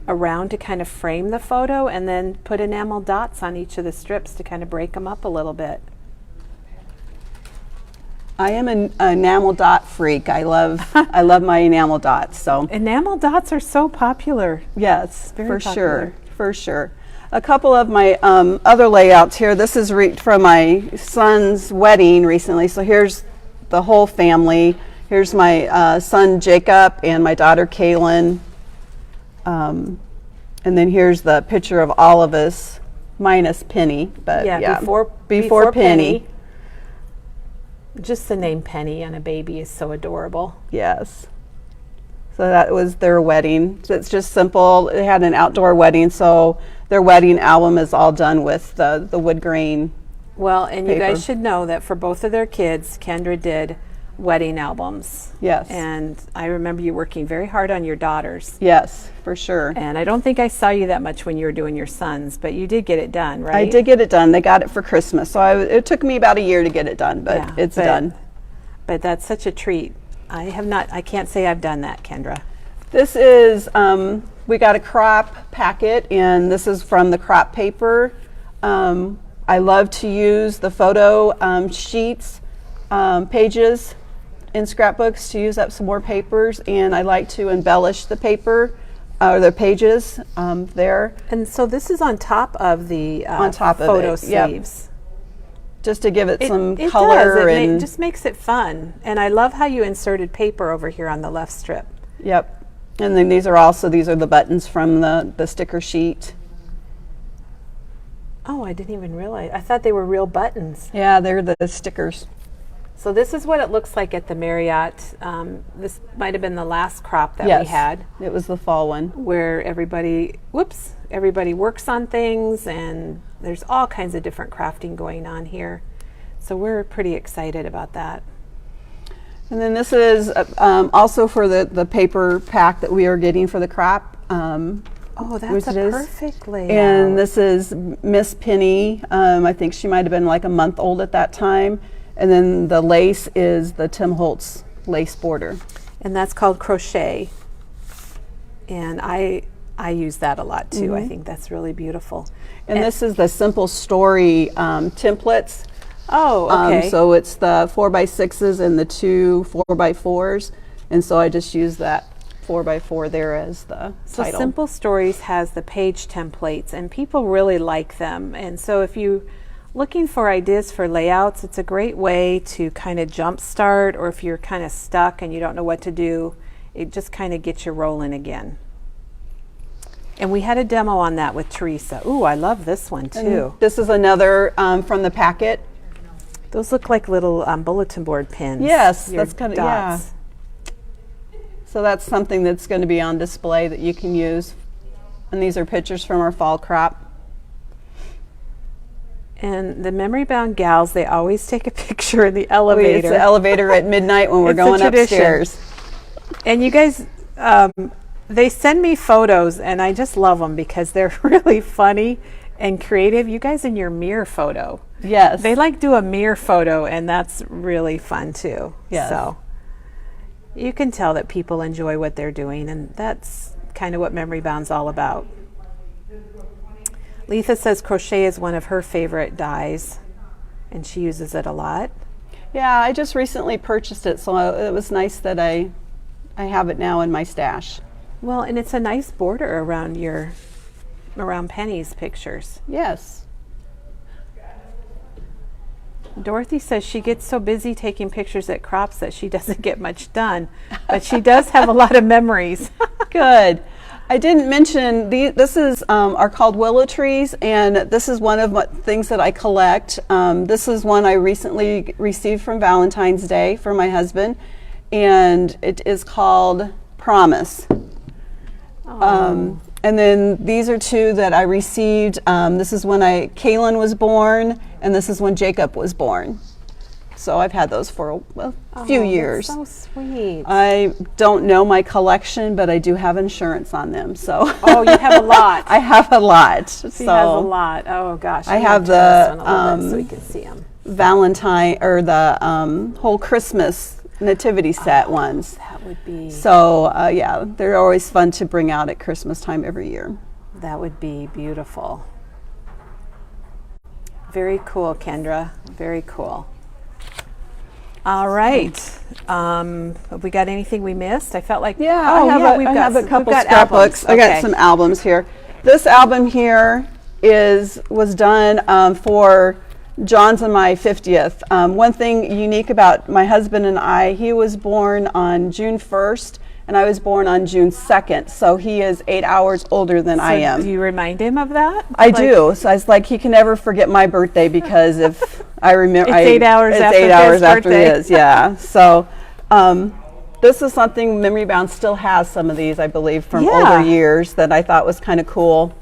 Speaker 1: around to kind of frame the photo, and then put enamel dots on each of the strips to kind of break them up a little bit.
Speaker 2: I am an enamel dot freak. I love my enamel dots. So
Speaker 1: Enamel dots are so popular.
Speaker 2: yes,
Speaker 1: very
Speaker 2: for
Speaker 1: popular.
Speaker 2: sure. A couple of my other layouts here. This is from my son's wedding recently. So here's the whole family. Here's my son Jacob and my daughter Kaylin. And then here's the picture of all of us, minus Penny. But
Speaker 1: Yeah,
Speaker 2: before Penny.
Speaker 1: Just the name Penny on a baby is so adorable.
Speaker 2: Yes. So that was their wedding. So it's just simple. They had an outdoor wedding, so their wedding album is all done with the wood grain.
Speaker 1: Well, and you
Speaker 2: Paper.
Speaker 1: guys should know that for both of their kids, Kendra did wedding albums.
Speaker 2: Yes.
Speaker 1: And I remember you working very hard on your daughters.
Speaker 2: Yes, for sure.
Speaker 1: And I don't think I saw you that much when you were doing your sons, but you did get it done, right?
Speaker 2: I did get it done. They got it for Christmas, so it took me about a year to get it done, but
Speaker 1: Yeah,
Speaker 2: it's done.
Speaker 1: But that's such a treat. I can't say I've done that, Kendra.
Speaker 2: This is, we got a crop packet, and this is from the crop paper. I love to use the photo sheets, pages in scrapbooks to use up some more papers, and I like to embellish the paper, or the pages there.
Speaker 1: And so this is on top of the
Speaker 2: On top of
Speaker 1: photo
Speaker 2: it, yep.
Speaker 1: sleeves.
Speaker 2: Just to give it some
Speaker 1: It
Speaker 2: color
Speaker 1: does.
Speaker 2: and
Speaker 1: Just makes it fun. And I love how you inserted paper over here on the left strip.
Speaker 2: yep. And then these are the buttons from the sticker sheet.
Speaker 1: Oh, I didn't even realize. I thought they were real buttons.
Speaker 2: Yeah, they're the stickers.
Speaker 1: So this is what it looks like at the Marriott. This might have been the last crop that
Speaker 2: Yes,
Speaker 1: we had,
Speaker 2: it was the fall one.
Speaker 1: where everybody works on things, and there's all kinds of different crafting going on here. So we're pretty excited about that.
Speaker 2: And then this is also for the paper pack that we are getting for the crop.
Speaker 1: Oh, that's
Speaker 2: Which
Speaker 1: a
Speaker 2: it is.
Speaker 1: perfect layout.
Speaker 2: And this is Miss Penny. I think she might have been like a month old at that time. And then the lace is the Tim Holtz lace border.
Speaker 1: And that's called crochet. And I use that a lot too. I think that's really beautiful.
Speaker 2: And this is the Simple Story templates.
Speaker 1: Oh, okay.
Speaker 2: So it's the 4x6s and the two 4x4s, and so I just use that 4x4 there as the
Speaker 1: So
Speaker 2: title.
Speaker 1: Simple Stories has the page templates, and people really like them. And so if you're looking for ideas for layouts, it's a great way to kind of jumpstart, or if you're kind of stuck and you don't know what to do, it just kind of gets you rolling again. And we had a demo on that with Teresa. Ooh, I love this one too.
Speaker 2: And this is another from the packet.
Speaker 1: Those look like little bulletin board pins.
Speaker 2: Yes,
Speaker 1: Your
Speaker 2: that's kind of, yeah.
Speaker 1: dots.
Speaker 2: So that's something that's going to be on display that you can use. And these are pictures from our fall crop.
Speaker 1: And the Memory Bound gals, they always take a picture in the elevator.
Speaker 2: It's the elevator at midnight when we're
Speaker 1: It's a
Speaker 2: going
Speaker 1: tradition.
Speaker 2: upstairs.
Speaker 1: And you guys, they send me photos, and I just love them because they're really funny and creative. You guys in your mirror photo.
Speaker 2: Yes.
Speaker 1: They like do a mirror photo, and that's really fun too.
Speaker 2: Yes.
Speaker 1: So you can tell that people enjoy what they're doing, and that's kind of what Memory Bound's all about. Letha says crochet is one of her favorite dyes, and she uses it a lot.
Speaker 2: Yeah, I just recently purchased it, so it was nice that I have it now in my stash.
Speaker 1: Well, and it's a nice border around Penny's pictures.
Speaker 2: Yes.
Speaker 1: Dorothy says she gets so busy taking pictures at crops that she doesn't get much done, but she does have a lot of memories.
Speaker 2: Good. I didn't mention this is are called willow trees, and this is one of the things that I collect. This is one I recently received from Valentine's Day for my husband, and it is called Promise. And then these are two that I received. This is when Kaylin was born, and this is when Jacob was born. So I've had those for a few years.
Speaker 1: That's so sweet.
Speaker 2: I don't know my collection, but I do have insurance on them. So
Speaker 1: Oh, you have a lot.
Speaker 2: I have a lot.
Speaker 1: She has a lot. Oh gosh.
Speaker 2: I
Speaker 1: I'm
Speaker 2: have
Speaker 1: gonna turn this one a little
Speaker 2: the
Speaker 1: bit so we can see them.
Speaker 2: Valentine or the whole Christmas nativity set ones.
Speaker 1: That would be.
Speaker 2: So yeah, they're always fun to bring out at Christmas time every year.
Speaker 1: That would be beautiful. Very cool, Kendra. Very cool. All right. Have we got anything we missed? I felt like
Speaker 2: Yeah, I have a couple scrapbooks. I got some albums here. This album here was done for John's and my 50th. One thing unique about my husband and I, he was born on June 1st, and I was born on June 2nd, so he is 8 hours older than I am.
Speaker 1: Do you remind him of that?
Speaker 2: I do. So I was like, he can never forget my birthday because if I remember,
Speaker 1: It's 8 hours
Speaker 2: it's
Speaker 1: after
Speaker 2: 8 hours
Speaker 1: his
Speaker 2: after
Speaker 1: birthday.
Speaker 2: his. Yeah. So this is something Memory Bound still has. Some of these, I believe, from older years that I thought was kind of cool.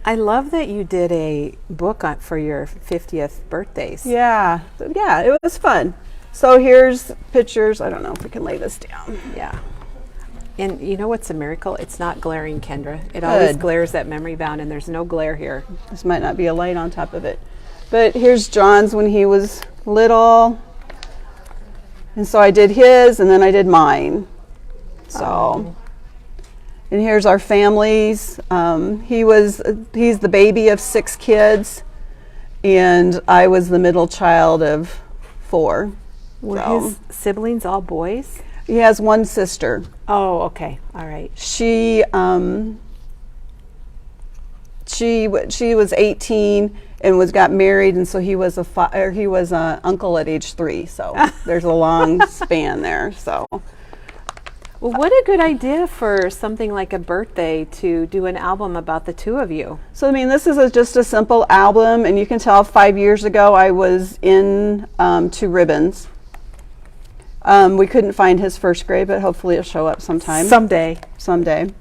Speaker 1: I love that you did a book for your 50th birthdays.
Speaker 2: Yeah. Yeah. It was fun. So here's pictures. I don't know if we can lay this down.
Speaker 1: Yeah. And you know what's a miracle? It's not glaring, Kendra. It always glares at Memory Bound, and there's no glare here.
Speaker 2: This might not be a light on top of it. But here's John's when he was little. And so I did his, and then I did mine. So, and here's our families. He's the baby of 6 kids, and I was the middle child of 4.
Speaker 1: Were his siblings all boys?
Speaker 2: He has one sister.
Speaker 1: Oh, okay. All right.
Speaker 2: She was 18 and got married, and so he was an uncle at age 3. So there's a long span there. So.
Speaker 1: Well, what a good idea for something like a birthday to do an album about the two of you.
Speaker 2: So I mean, this is just a simple album, and you can tell 5 years ago I was in 2 ribbons. We couldn't find his first grade, but hopefully it'll show up sometime. Someday.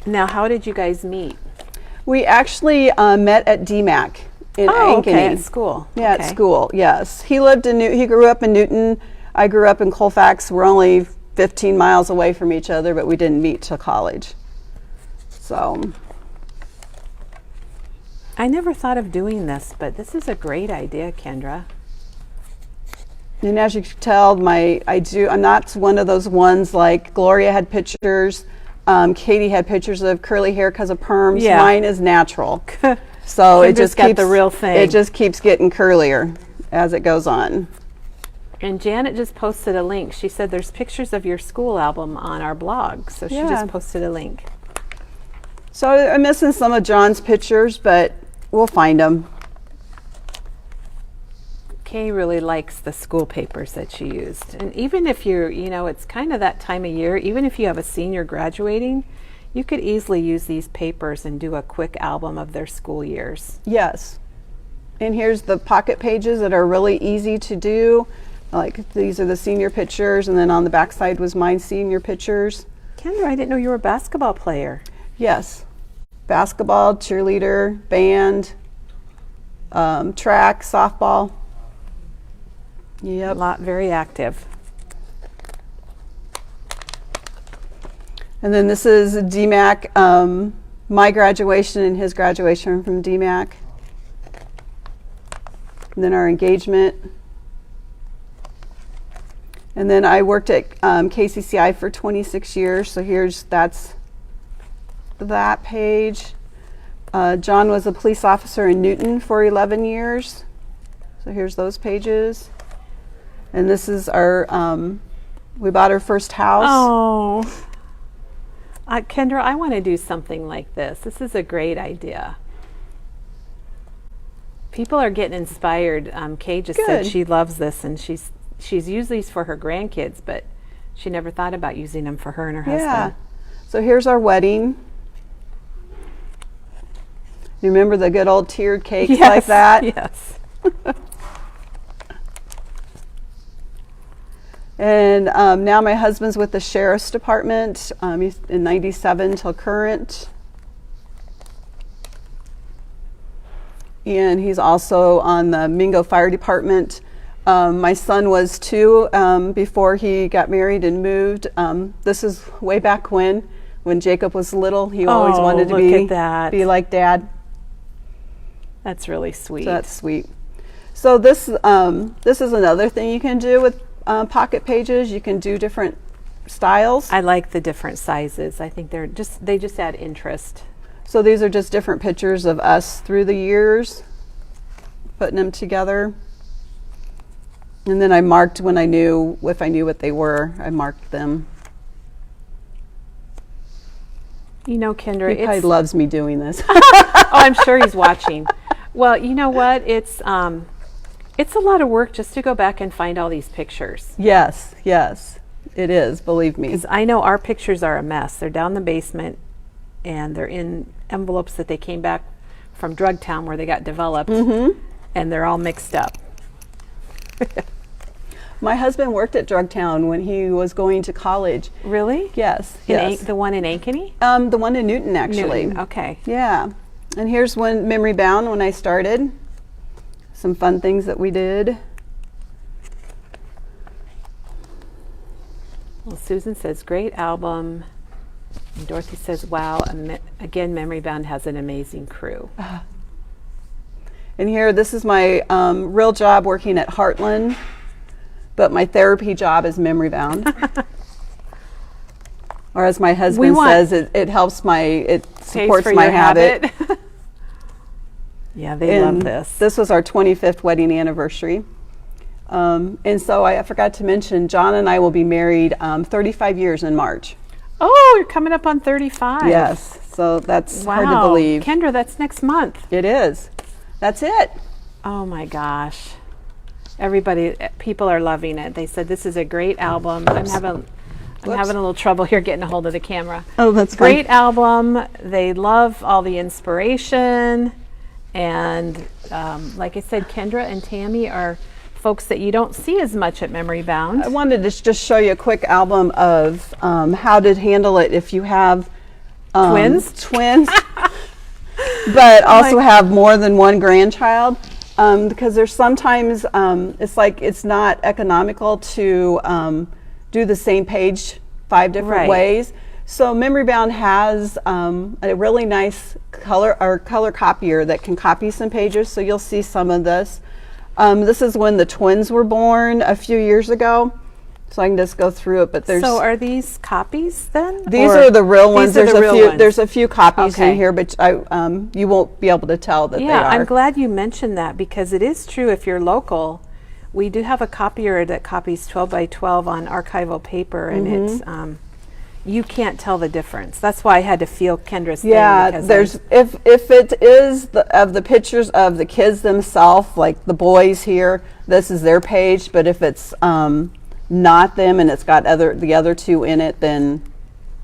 Speaker 1: Now, how did you guys meet?
Speaker 2: We actually met at DMAC in Ankeny.
Speaker 1: Okay, at school.
Speaker 2: Yeah,
Speaker 1: Okay.
Speaker 2: at school. Yes, he grew up in Newton. I grew up in Colfax. We're only 15 miles away from each other, but we didn't meet till college. So.
Speaker 1: I never thought of doing this, but this is a great idea, Kendra.
Speaker 2: And as you can tell, I'm not one of those ones like Gloria had pictures. Katie had pictures of curly hair because of perms.
Speaker 1: Yeah.
Speaker 2: Mine is natural. So it
Speaker 1: Kendra's
Speaker 2: just
Speaker 1: got
Speaker 2: keeps
Speaker 1: the real thing.
Speaker 2: It just keeps getting curlier as it goes on.
Speaker 1: And Janet just posted a link. She said there's pictures of your school album on our blog. So she
Speaker 2: Yeah.
Speaker 1: just posted a link.
Speaker 2: So I'm missing some of John's pictures, but we'll find them.
Speaker 1: Kay really likes the school papers that she used. And even if you're, it's kind of that time of year, even if you have a senior graduating, you could easily use these papers and do a quick album of their school years.
Speaker 2: Yes. And here's the pocket pages that are really easy to do. Like these are the senior pictures, and then on the back side was my senior pictures.
Speaker 1: Kendra, I didn't know you were a basketball player.
Speaker 2: Yes. Basketball, cheerleader, band, track, softball. Yep.
Speaker 1: Very active.
Speaker 2: And then this is DMAC, my graduation and his graduation from DMAC. And then our engagement. And then I worked at KCCI for 26 years. So that's that page. John was a police officer in Newton for 11 years. So here's those pages. And this is our, we bought our first house.
Speaker 1: Oh. Kendra, I want to do something like this. This is a great idea. People are getting inspired. Kay just said
Speaker 2: Good.
Speaker 1: she loves this, and she's used these for her grandkids, but she never thought about using them for her and her
Speaker 2: Yeah.
Speaker 1: husband.
Speaker 2: So here's our wedding. You remember the good old tiered cakes like that?
Speaker 1: Yes.
Speaker 2: And now my husband's with the Sheriff's Department. He's in 97 till current. And he's also on the Mingo Fire Department. My son was 2 before he got married and moved. This is way back when Jacob was little. He always wanted to
Speaker 1: look at that.
Speaker 2: be like Dad.
Speaker 1: That's really sweet.
Speaker 2: So that's sweet. So this is another thing you can do with pocket pages. You can do different styles.
Speaker 1: I like the different sizes. I think they just add interest.
Speaker 2: So these are just different pictures of us through the years, putting them together. And then I marked if I knew what they were, I marked them.
Speaker 1: Kendra,
Speaker 2: He probably loves me doing this.
Speaker 1: oh, I'm sure he's watching. Well, you know what? It's a lot of work just to go back and find all these pictures.
Speaker 2: Yes, it is, believe me.
Speaker 1: Because I know our pictures are a mess. They're down in the basement, and they're in envelopes that they came back from Drug Town where they got developed, and they're all mixed up.
Speaker 2: My husband worked at Drug Town when he was going to college.
Speaker 1: Really?
Speaker 2: Yes.
Speaker 1: The one in Ankeny?
Speaker 2: The one in Newton, actually.
Speaker 1: Newton, okay.
Speaker 2: Yeah. And here's when Memory Bound, when I started. Some fun things that we did.
Speaker 1: Well, Susan says, great album. And Dorothy says, wow, again, Memory Bound has an amazing crew.
Speaker 2: And here, this is my real job working at Heartland, but my therapy job is Memory Bound. Or as my husband says, it helps it supports my habit.
Speaker 1: Yeah, they love this.
Speaker 2: This was our 25th wedding anniversary. And so I forgot to mention, John and I will be married 35 years in March.
Speaker 1: Oh, you're coming up on 35.
Speaker 2: Yes, so that's hard to
Speaker 1: Wow.
Speaker 2: believe.
Speaker 1: Kendra, that's next month.
Speaker 2: It is. That's it.
Speaker 1: Oh my gosh. People are loving it. They said this is a great album. I'm having a little trouble here getting a hold of the camera.
Speaker 2: Oh, that's fine.
Speaker 1: Great album. They love all the inspiration. And like I said, Kendra and Tammie are folks that you don't see as much at Memory Bound.
Speaker 2: I wanted to just show you a quick album of how to handle it if you have
Speaker 1: Twins?
Speaker 2: But also have more than one grandchild. Because there's sometimes, it's not economical to do the same page 5 different ways. So Memory Bound has a really nice color copier that can copy some pages. So you'll see some of this. This is when the twins were born a few years ago. so I can just go through it. But there's
Speaker 1: So are these copies then?
Speaker 2: these
Speaker 1: Or
Speaker 2: are the real ones.
Speaker 1: these are
Speaker 2: There's
Speaker 1: the
Speaker 2: a
Speaker 1: real
Speaker 2: few.
Speaker 1: ones?
Speaker 2: There's a few copies
Speaker 1: Okay.
Speaker 2: in here, but you won't be able to tell that they
Speaker 1: Yeah,
Speaker 2: are.
Speaker 1: I'm glad you mentioned that because it is true if you're local. We do have a copier that copies 12 by 12 on archival paper, and it's you can't tell the difference. That's why I had to feel Kendra's thing.
Speaker 2: Yeah,
Speaker 1: because
Speaker 2: there's if it is of the pictures of the kids themselves, like the boys here, this is their page. But if it's not them and it's got the other two in it, then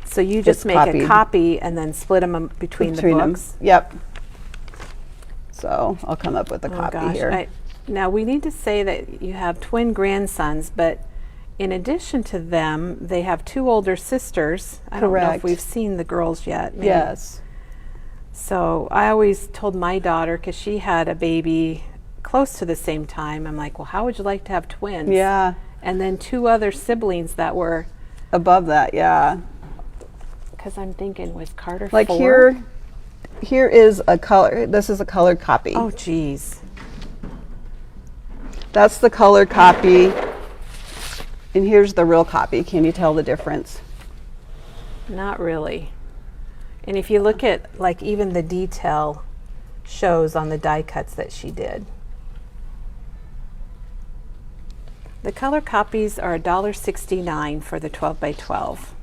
Speaker 1: so you just
Speaker 2: it's
Speaker 1: make
Speaker 2: copied.
Speaker 1: a copy and then split them between the
Speaker 2: them.
Speaker 1: books.
Speaker 2: Yep. So I'll come up with a
Speaker 1: Oh
Speaker 2: copy
Speaker 1: gosh!
Speaker 2: here.
Speaker 1: Now we need to say that you have twin grandsons, but in addition to them, they have two older sisters. I don't know if
Speaker 2: Correct.
Speaker 1: we've seen the girls yet. Maybe.
Speaker 2: Yes.
Speaker 1: So I always told my daughter, because she had a baby close to the same time, I'm like, well, how would you like to have twins?
Speaker 2: Yeah.
Speaker 1: And then two other siblings that were,
Speaker 2: Above that, yeah.
Speaker 1: because I'm thinking, was Carter
Speaker 2: Like
Speaker 1: 4?
Speaker 2: here is a color. This is a colored copy.
Speaker 1: Oh, geez.
Speaker 2: That's the colored copy. And here's the real copy. Can you tell the difference?
Speaker 1: Not really. And if you look at, like, even the detail shows on the die cuts that she did. The color copies are $1.69 for the 12 by 12.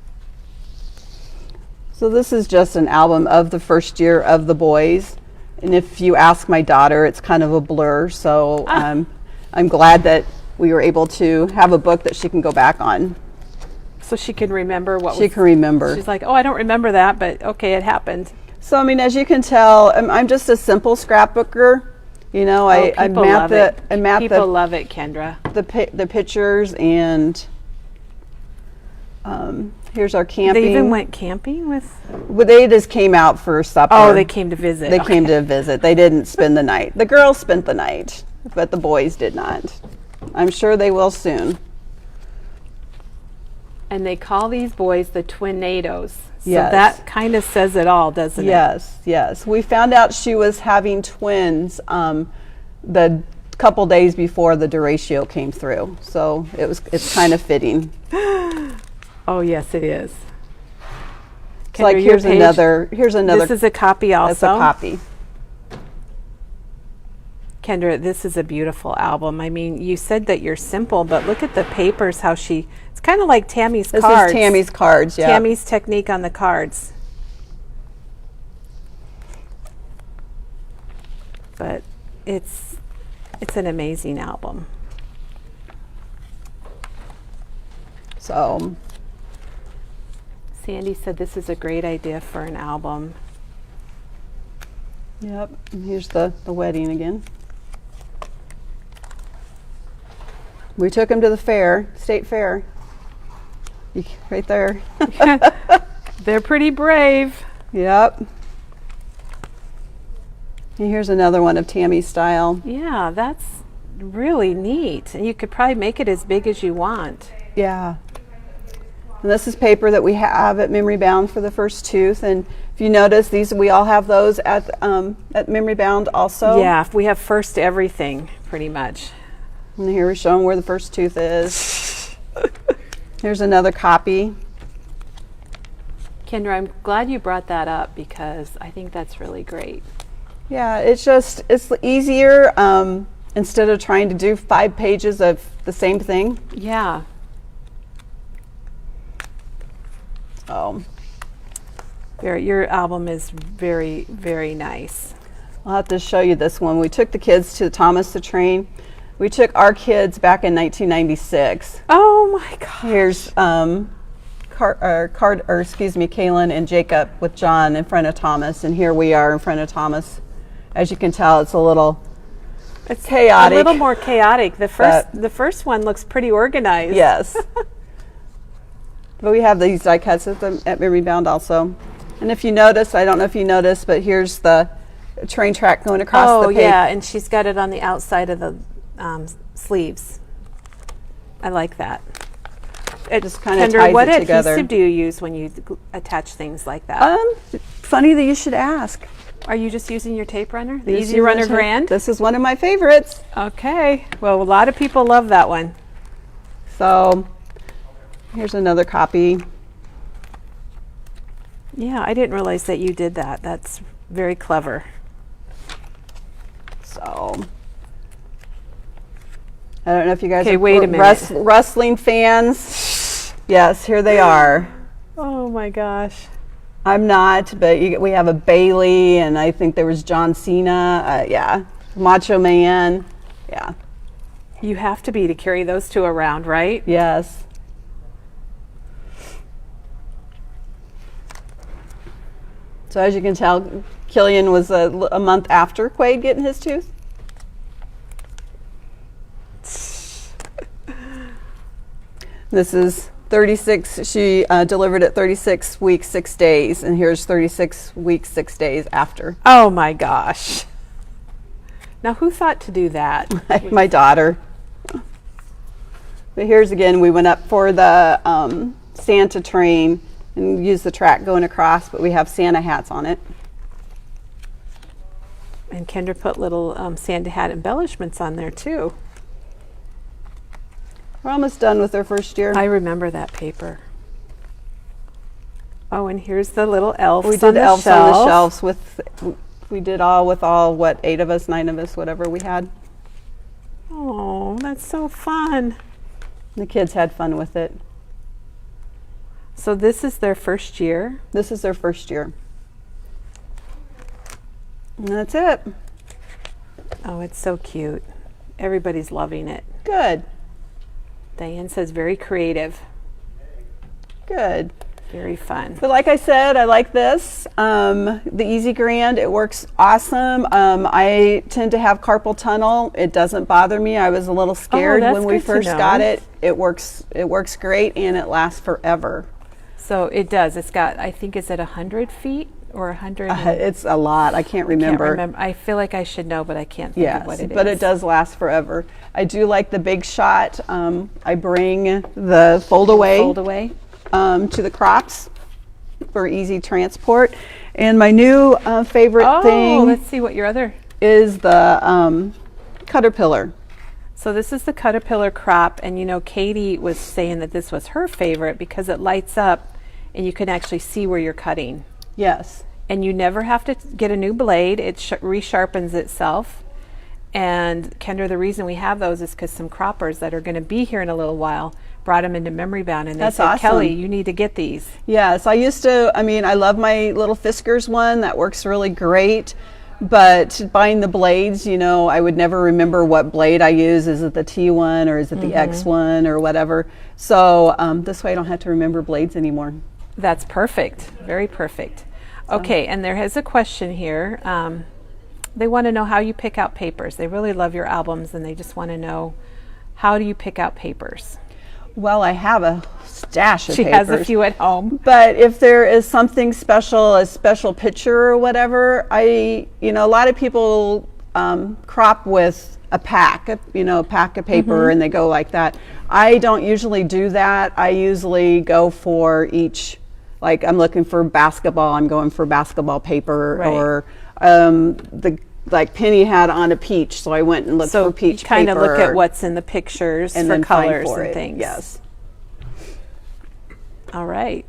Speaker 2: So this is just an album of the first year of the boys. And if you ask my daughter, it's kind of a blur. So I'm glad that we were able to have a book that she can go back on.
Speaker 1: So she can remember what
Speaker 2: She can remember.
Speaker 1: She's like, oh, I don't remember that, but okay, it happened.
Speaker 2: So I mean, as you can tell, I'm just a simple scrapbooker. You know, I
Speaker 1: People
Speaker 2: map
Speaker 1: love
Speaker 2: the
Speaker 1: it.
Speaker 2: I map
Speaker 1: People love it, Kendra.
Speaker 2: the pictures, and here's our camping.
Speaker 1: They even went camping with.
Speaker 2: Well, they just came out for supper.
Speaker 1: Oh, they came to visit.
Speaker 2: They
Speaker 1: Okay.
Speaker 2: came to visit. They didn't spend the night. The girls spent the night, but the boys did not. I'm sure they will soon.
Speaker 1: And they call these boys the Twinados. So
Speaker 2: Yes.
Speaker 1: that kind of says it all, doesn't it?
Speaker 2: Yes, yes. We found out she was having twins the couple days before the derecho came through. So it's kind of fitting.
Speaker 1: Oh, yes, it is.
Speaker 2: It's like
Speaker 1: Kendra, your
Speaker 2: here's
Speaker 1: page-
Speaker 2: another.
Speaker 1: This is a copy also.
Speaker 2: That's a copy.
Speaker 1: Kendra, this is a beautiful album. I mean, you said that you're simple, but look at the papers, how it's kind of like Tammie's
Speaker 2: This
Speaker 1: cards.
Speaker 2: is Tammie's cards. Yeah.
Speaker 1: Tammie's technique on the cards. But it's an amazing album.
Speaker 2: So
Speaker 1: Sandy said this is a great idea for an album.
Speaker 2: yep. And here's the wedding again. We took him to the fair, state fair. Right there.
Speaker 1: They're pretty brave.
Speaker 2: Yep. And here's another one of Tammie's style.
Speaker 1: Yeah, that's really neat. And you could probably make it as big as you want.
Speaker 2: Yeah. And this is paper that we have at Memory Bound for the first tooth. And if you notice, we all have those at Memory Bound also.
Speaker 1: Yeah, we have first everything, pretty much.
Speaker 2: And here we're showing where the first tooth is. Here's another copy.
Speaker 1: Kendra, I'm glad you brought that up because I think that's really great.
Speaker 2: Yeah, it's easier instead of trying to do 5 pages of the same thing.
Speaker 1: Yeah.
Speaker 2: Oh,
Speaker 1: Your album is very, very nice.
Speaker 2: I'll have to show you this one. We took the kids to Thomas the Train. We took our kids back in 1996.
Speaker 1: Oh my God.
Speaker 2: Here's Kaylin and Jacob with John in front of Thomas, and here we are in front of Thomas. As you can tell, it's a little chaotic.
Speaker 1: A little more chaotic. The first one looks pretty organized.
Speaker 2: Yes. But we have these die cuts at Memory Bound also. And if you notice, I don't know if you noticed, but here's the train track going across the page.
Speaker 1: Oh yeah, and she's got it on the outside of the sleeves. I like that.
Speaker 2: It just kind of
Speaker 1: Kendra,
Speaker 2: ties
Speaker 1: what
Speaker 2: it together.
Speaker 1: adhesive do you use when you attach things like that?
Speaker 2: Funny that you should ask.
Speaker 1: Are you just using your tape runner? The
Speaker 2: This
Speaker 1: Easy
Speaker 2: is
Speaker 1: Runner
Speaker 2: a tape-
Speaker 1: Grand?
Speaker 2: This is one of my favorites.
Speaker 1: Okay. Well, a lot of people love that one.
Speaker 2: So Here's another copy.
Speaker 1: Yeah, I didn't realize that you did that. That's very clever.
Speaker 2: So I don't know if you guys
Speaker 1: Okay,
Speaker 2: are
Speaker 1: wait a minute.
Speaker 2: wrestling fans. Yes, here they are.
Speaker 1: Oh my gosh.
Speaker 2: I'm not, but we have a Bailey, and I think there was John Cena. Yeah, Macho Man. Yeah.
Speaker 1: You have to be to carry those two around, right?
Speaker 2: Yes. So as you can tell, Killian was a month after Quade getting his tooth. This is 36. She delivered at 36 weeks, 6 days, and here's 36 weeks, 6 days after.
Speaker 1: Oh my gosh. Now who thought to do that?
Speaker 2: My daughter. But here's again, we went up for the Santa train and used the track going across, but we have Santa hats on it.
Speaker 1: And Kendra put little Santa hat embellishments on there too.
Speaker 2: We're almost done with our first year.
Speaker 1: I remember that paper. Oh, and here's the little elves.
Speaker 2: We did elves on the shelves with, we did all with all, what, 8 of us, 9 of us, whatever we had.
Speaker 1: Oh, that's so fun.
Speaker 2: The kids had fun with it.
Speaker 1: So this is their first year.
Speaker 2: This is their first year. And that's it.
Speaker 1: Oh, it's so cute. Everybody's loving it.
Speaker 2: Good.
Speaker 1: Diane says very creative.
Speaker 2: Good.
Speaker 1: Very fun.
Speaker 2: But like I said, I like this. The Easy Grand, it works awesome. I tend to have carpal tunnel. It doesn't bother me. I was a little scared
Speaker 1: that's
Speaker 2: when we
Speaker 1: good to
Speaker 2: first
Speaker 1: know.
Speaker 2: got it. It works great, and it lasts forever.
Speaker 1: So it does. It's got, I think, is it 100 feet or 100?
Speaker 2: It's a lot. I can't remember.
Speaker 1: I feel like I should know, but I can't think of what it is.
Speaker 2: But it does last forever. I do like the Big Shot. I bring the fold away to the crops for easy transport. And my new favorite thing
Speaker 1: let's see what your other
Speaker 2: is the Caterpillar.
Speaker 1: So this is the Caterpillar crop, and you know Katie was saying that this was her favorite because it lights up and you can actually see where you're cutting.
Speaker 2: Yes.
Speaker 1: And you never have to get a new blade. It resharpens itself. And Kendra, the reason we have those is because some croppers that are going to be here in a little while brought them into memory bound, and they
Speaker 2: That's
Speaker 1: said,
Speaker 2: awesome.
Speaker 1: Kelly, you need to get these.
Speaker 2: Yes, I used to, I love my little Fiskars one. That works really great. But buying the blades, you know, I would never remember what blade I use. Is it the T1 or is it the X1 or whatever? So this way I don't have to remember blades anymore.
Speaker 1: That's perfect. Very perfect. Okay, and there is a question here. They want to know how you pick out papers. They really love your albums, and they just want to know, how do you pick out papers?
Speaker 2: Well, I have a stash of
Speaker 1: She
Speaker 2: papers.
Speaker 1: has a few at home.
Speaker 2: But if there is something special, a special picture or whatever, a lot of people crop with a pack, a pack of paper, and they go like that. I don't usually do that. I usually go for each, like I'm looking for basketball, I'm going for basketball paper,
Speaker 1: Right.
Speaker 2: or like Penny had on a peach, so I went and looked for peach paper.
Speaker 1: So you kind of look at what's in the pictures
Speaker 2: and
Speaker 1: for
Speaker 2: then find
Speaker 1: colors
Speaker 2: for
Speaker 1: and
Speaker 2: it.
Speaker 1: things.
Speaker 2: Yes.
Speaker 1: All right.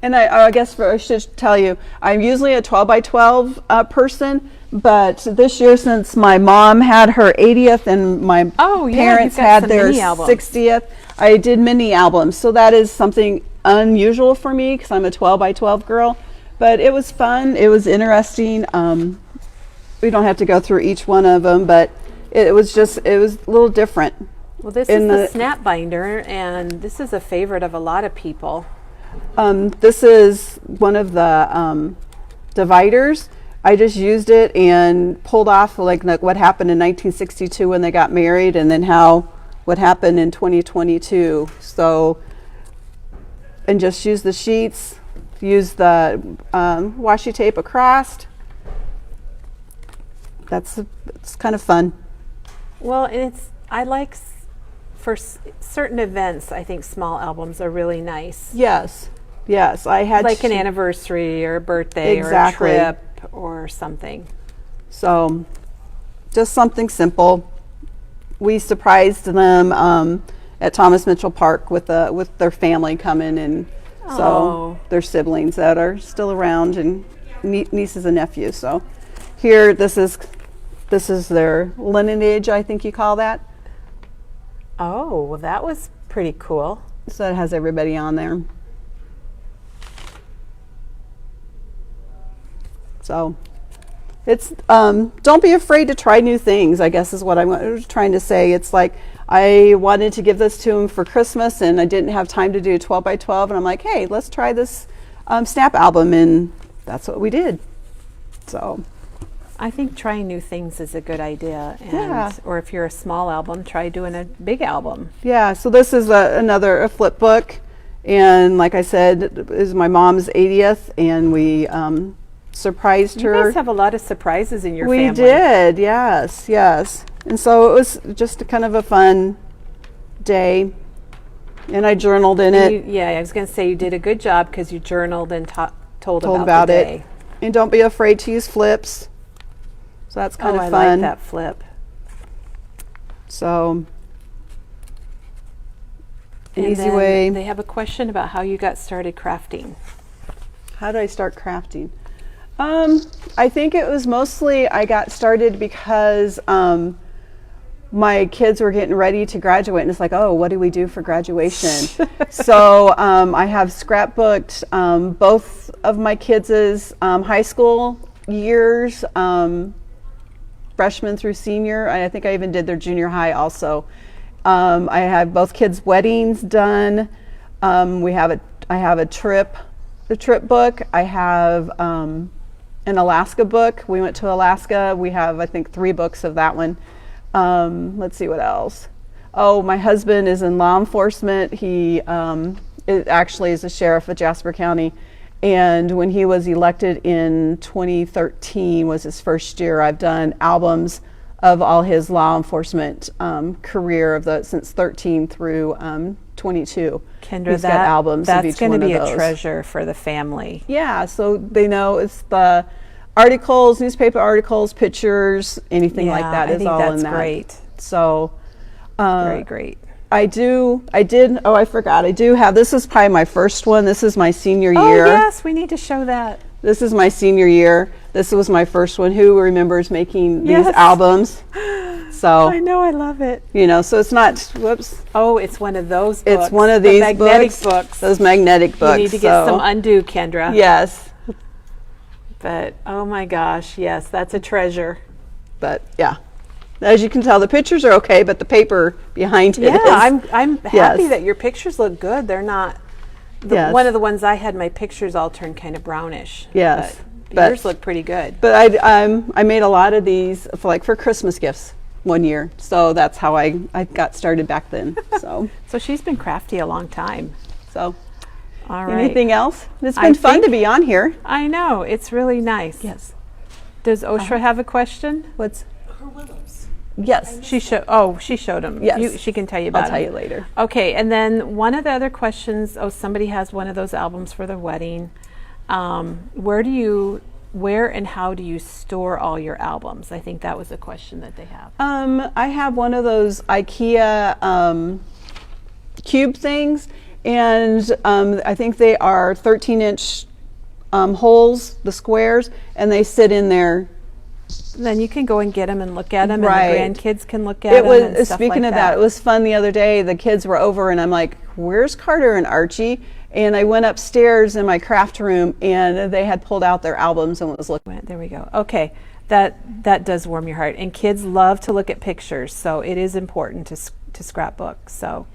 Speaker 2: And I guess I should tell you, I'm usually a 12 by 12 person, but this year, since my mom had her 80th and my parents
Speaker 1: you've got
Speaker 2: had
Speaker 1: some
Speaker 2: their
Speaker 1: mini albums.
Speaker 2: 60th, I did mini albums. So that is something unusual for me because I'm a 12 by 12 girl. But it was fun. It was interesting. We don't have to go through each one of them, but it was a little different.
Speaker 1: Well, this is the snap binder, and this is a favorite of a lot of people.
Speaker 2: This is one of the dividers. I just used it and pulled off like what happened in 1962 when they got married, and then what happened in 2022. So, and just use the sheets, use the washi tape across. It's kind of fun.
Speaker 1: Well, and I like for certain events, I think small albums are really nice.
Speaker 2: Yes, I had
Speaker 1: like an anniversary or a birthday
Speaker 2: Exactly.
Speaker 1: or a trip or something.
Speaker 2: So, just something simple. We surprised them at Thomas Mitchell Park with their family coming, and so
Speaker 1: Oh.
Speaker 2: their siblings that are still around, and nieces and nephews. So here, this is their lineage, I think you call that.
Speaker 1: Oh, well, that was pretty cool.
Speaker 2: So it has everybody on there. So it's don't be afraid to try new things, I guess is what I was trying to say. It's like I wanted to give this to him for Christmas, and I didn't have time to do 12 by 12, and I'm like, hey, let's try this snap album, and that's what we did. So
Speaker 1: I think trying new things is a good idea. And,
Speaker 2: Yeah.
Speaker 1: Or if you're a small album, try doing a big album.
Speaker 2: yeah, so this is another flip book, and like I said, it is my mom's 80th, and we surprised
Speaker 1: You
Speaker 2: her.
Speaker 1: guys have a lot of surprises in your
Speaker 2: We
Speaker 1: family.
Speaker 2: did, yes, yes. And so it was just a kind of a fun day, and I journaled in it,
Speaker 1: Yeah, I was going to say you did a good job because you journaled and told
Speaker 2: told
Speaker 1: about
Speaker 2: about
Speaker 1: the
Speaker 2: it.
Speaker 1: day.
Speaker 2: And don't be afraid to use flips. So that's kind
Speaker 1: Oh,
Speaker 2: of
Speaker 1: I
Speaker 2: fun.
Speaker 1: like that flip.
Speaker 2: So an
Speaker 1: And
Speaker 2: easy
Speaker 1: then
Speaker 2: way.
Speaker 1: They have a question about how you got started crafting.
Speaker 2: How did I start crafting? I think it was mostly I got started because my kids were getting ready to graduate, and it's like, oh, what do we do for graduation? So I have scrapbooked both of my kids' high school years, freshman through senior. I think I even did their junior high also. I have both kids' weddings done. I have a trip book. I have an Alaska book. We went to Alaska. We have, I think, 3 books of that one. Let's see what else. Oh, my husband is in law enforcement. He actually is a sheriff of Jasper County. And when he was elected in 2013 was his first year, I've done albums of all his law enforcement career since 13 through 22.
Speaker 1: Kendra,
Speaker 2: He's got albums of
Speaker 1: that's
Speaker 2: each
Speaker 1: going
Speaker 2: one
Speaker 1: to
Speaker 2: of
Speaker 1: be a
Speaker 2: those.
Speaker 1: treasure for the family.
Speaker 2: Yeah, so they know it's the articles, newspaper articles, pictures, anything like
Speaker 1: Yeah,
Speaker 2: that
Speaker 1: I
Speaker 2: is
Speaker 1: think
Speaker 2: all
Speaker 1: that's
Speaker 2: in that.
Speaker 1: great.
Speaker 2: So
Speaker 1: Very great.
Speaker 2: I did, oh, I forgot. I do have, this is probably my first one. This is my senior
Speaker 1: Oh,
Speaker 2: year.
Speaker 1: yes, we need to show that.
Speaker 2: This is my senior year. This was my first one. Who remembers making these
Speaker 1: Yes.
Speaker 2: albums? So,
Speaker 1: I know, I love it.
Speaker 2: so it's not, whoops.
Speaker 1: Oh, it's one of those books.
Speaker 2: It's one of
Speaker 1: the
Speaker 2: these
Speaker 1: magnetic
Speaker 2: books. Those magnetic books.
Speaker 1: You need to get some undo, Kendra.
Speaker 2: Yes.
Speaker 1: But, oh my gosh, yes, that's a treasure.
Speaker 2: But yeah, as you can tell, the pictures are okay, but the paper behind it
Speaker 1: Yeah,
Speaker 2: is.
Speaker 1: I'm happy
Speaker 2: Yes.
Speaker 1: that your pictures look good. They're not,
Speaker 2: Yes.
Speaker 1: one of the ones I had, my pictures all turned kind of brownish.
Speaker 2: Yes,
Speaker 1: But
Speaker 2: but-
Speaker 1: yours look pretty good.
Speaker 2: But I made a lot of these for Christmas gifts one year, so that's how I got started back then. So
Speaker 1: So she's been crafty a long time.
Speaker 2: so
Speaker 1: All right.
Speaker 2: anything else? It's
Speaker 1: I
Speaker 2: been fun to
Speaker 1: think-
Speaker 2: be on here.
Speaker 1: I know, it's really nice.
Speaker 2: Yes.
Speaker 1: Does Oshra have a question?
Speaker 2: What's
Speaker 4: Her willows.
Speaker 2: yes?
Speaker 1: She showed them.
Speaker 2: Yes.
Speaker 1: She can tell you about
Speaker 2: I'll tell
Speaker 1: them.
Speaker 2: you later.
Speaker 1: Okay, and then one of the other questions, somebody has one of those albums for their wedding. Where and how do you store all your albums? I think that was a question that they have.
Speaker 2: I have one of those IKEA cube things, and I think they are 13-inch holes, the squares, and they sit in there.
Speaker 1: Then you can go and get them and look at them,
Speaker 2: Right.
Speaker 1: and the grandkids can look at
Speaker 2: It
Speaker 1: them.
Speaker 2: was
Speaker 1: and stuff
Speaker 2: speaking
Speaker 1: like
Speaker 2: of that, it was fun the other day. The kids were over, and I'm like, "Where's Carter and Archie?" And I went upstairs in my craft room, and they had pulled out their albums and was looking.
Speaker 1: There we go. Okay, that does warm your heart. And kids love to look at pictures, so it is important to scrapbook. So,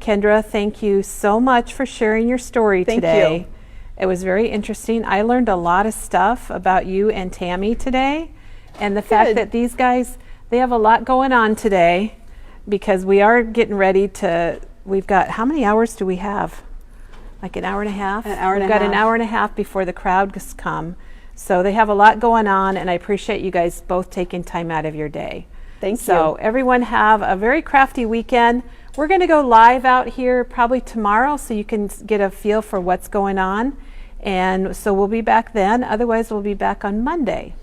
Speaker 1: Kendra, thank you so much for sharing your story
Speaker 2: Thank
Speaker 1: today.
Speaker 2: you.
Speaker 1: It was very interesting. I learned a lot of stuff about you and Tammie today, and the fact
Speaker 2: Good.
Speaker 1: that these guys, they have a lot going on today, because we are getting ready to. We've got, how many hours do we have? Like an hour and a half?
Speaker 2: An hour and
Speaker 1: We've
Speaker 2: a
Speaker 1: got an
Speaker 2: half.
Speaker 1: hour and a half before the crowds come. So they have a lot going on, and I appreciate you guys both taking time out of your day.
Speaker 2: Thank
Speaker 1: So
Speaker 2: you.
Speaker 1: everyone have a very crafty weekend. We're going to go live out here probably tomorrow, so you can get a feel for what's going on. And so we'll be back then. Otherwise, we'll be back on Monday.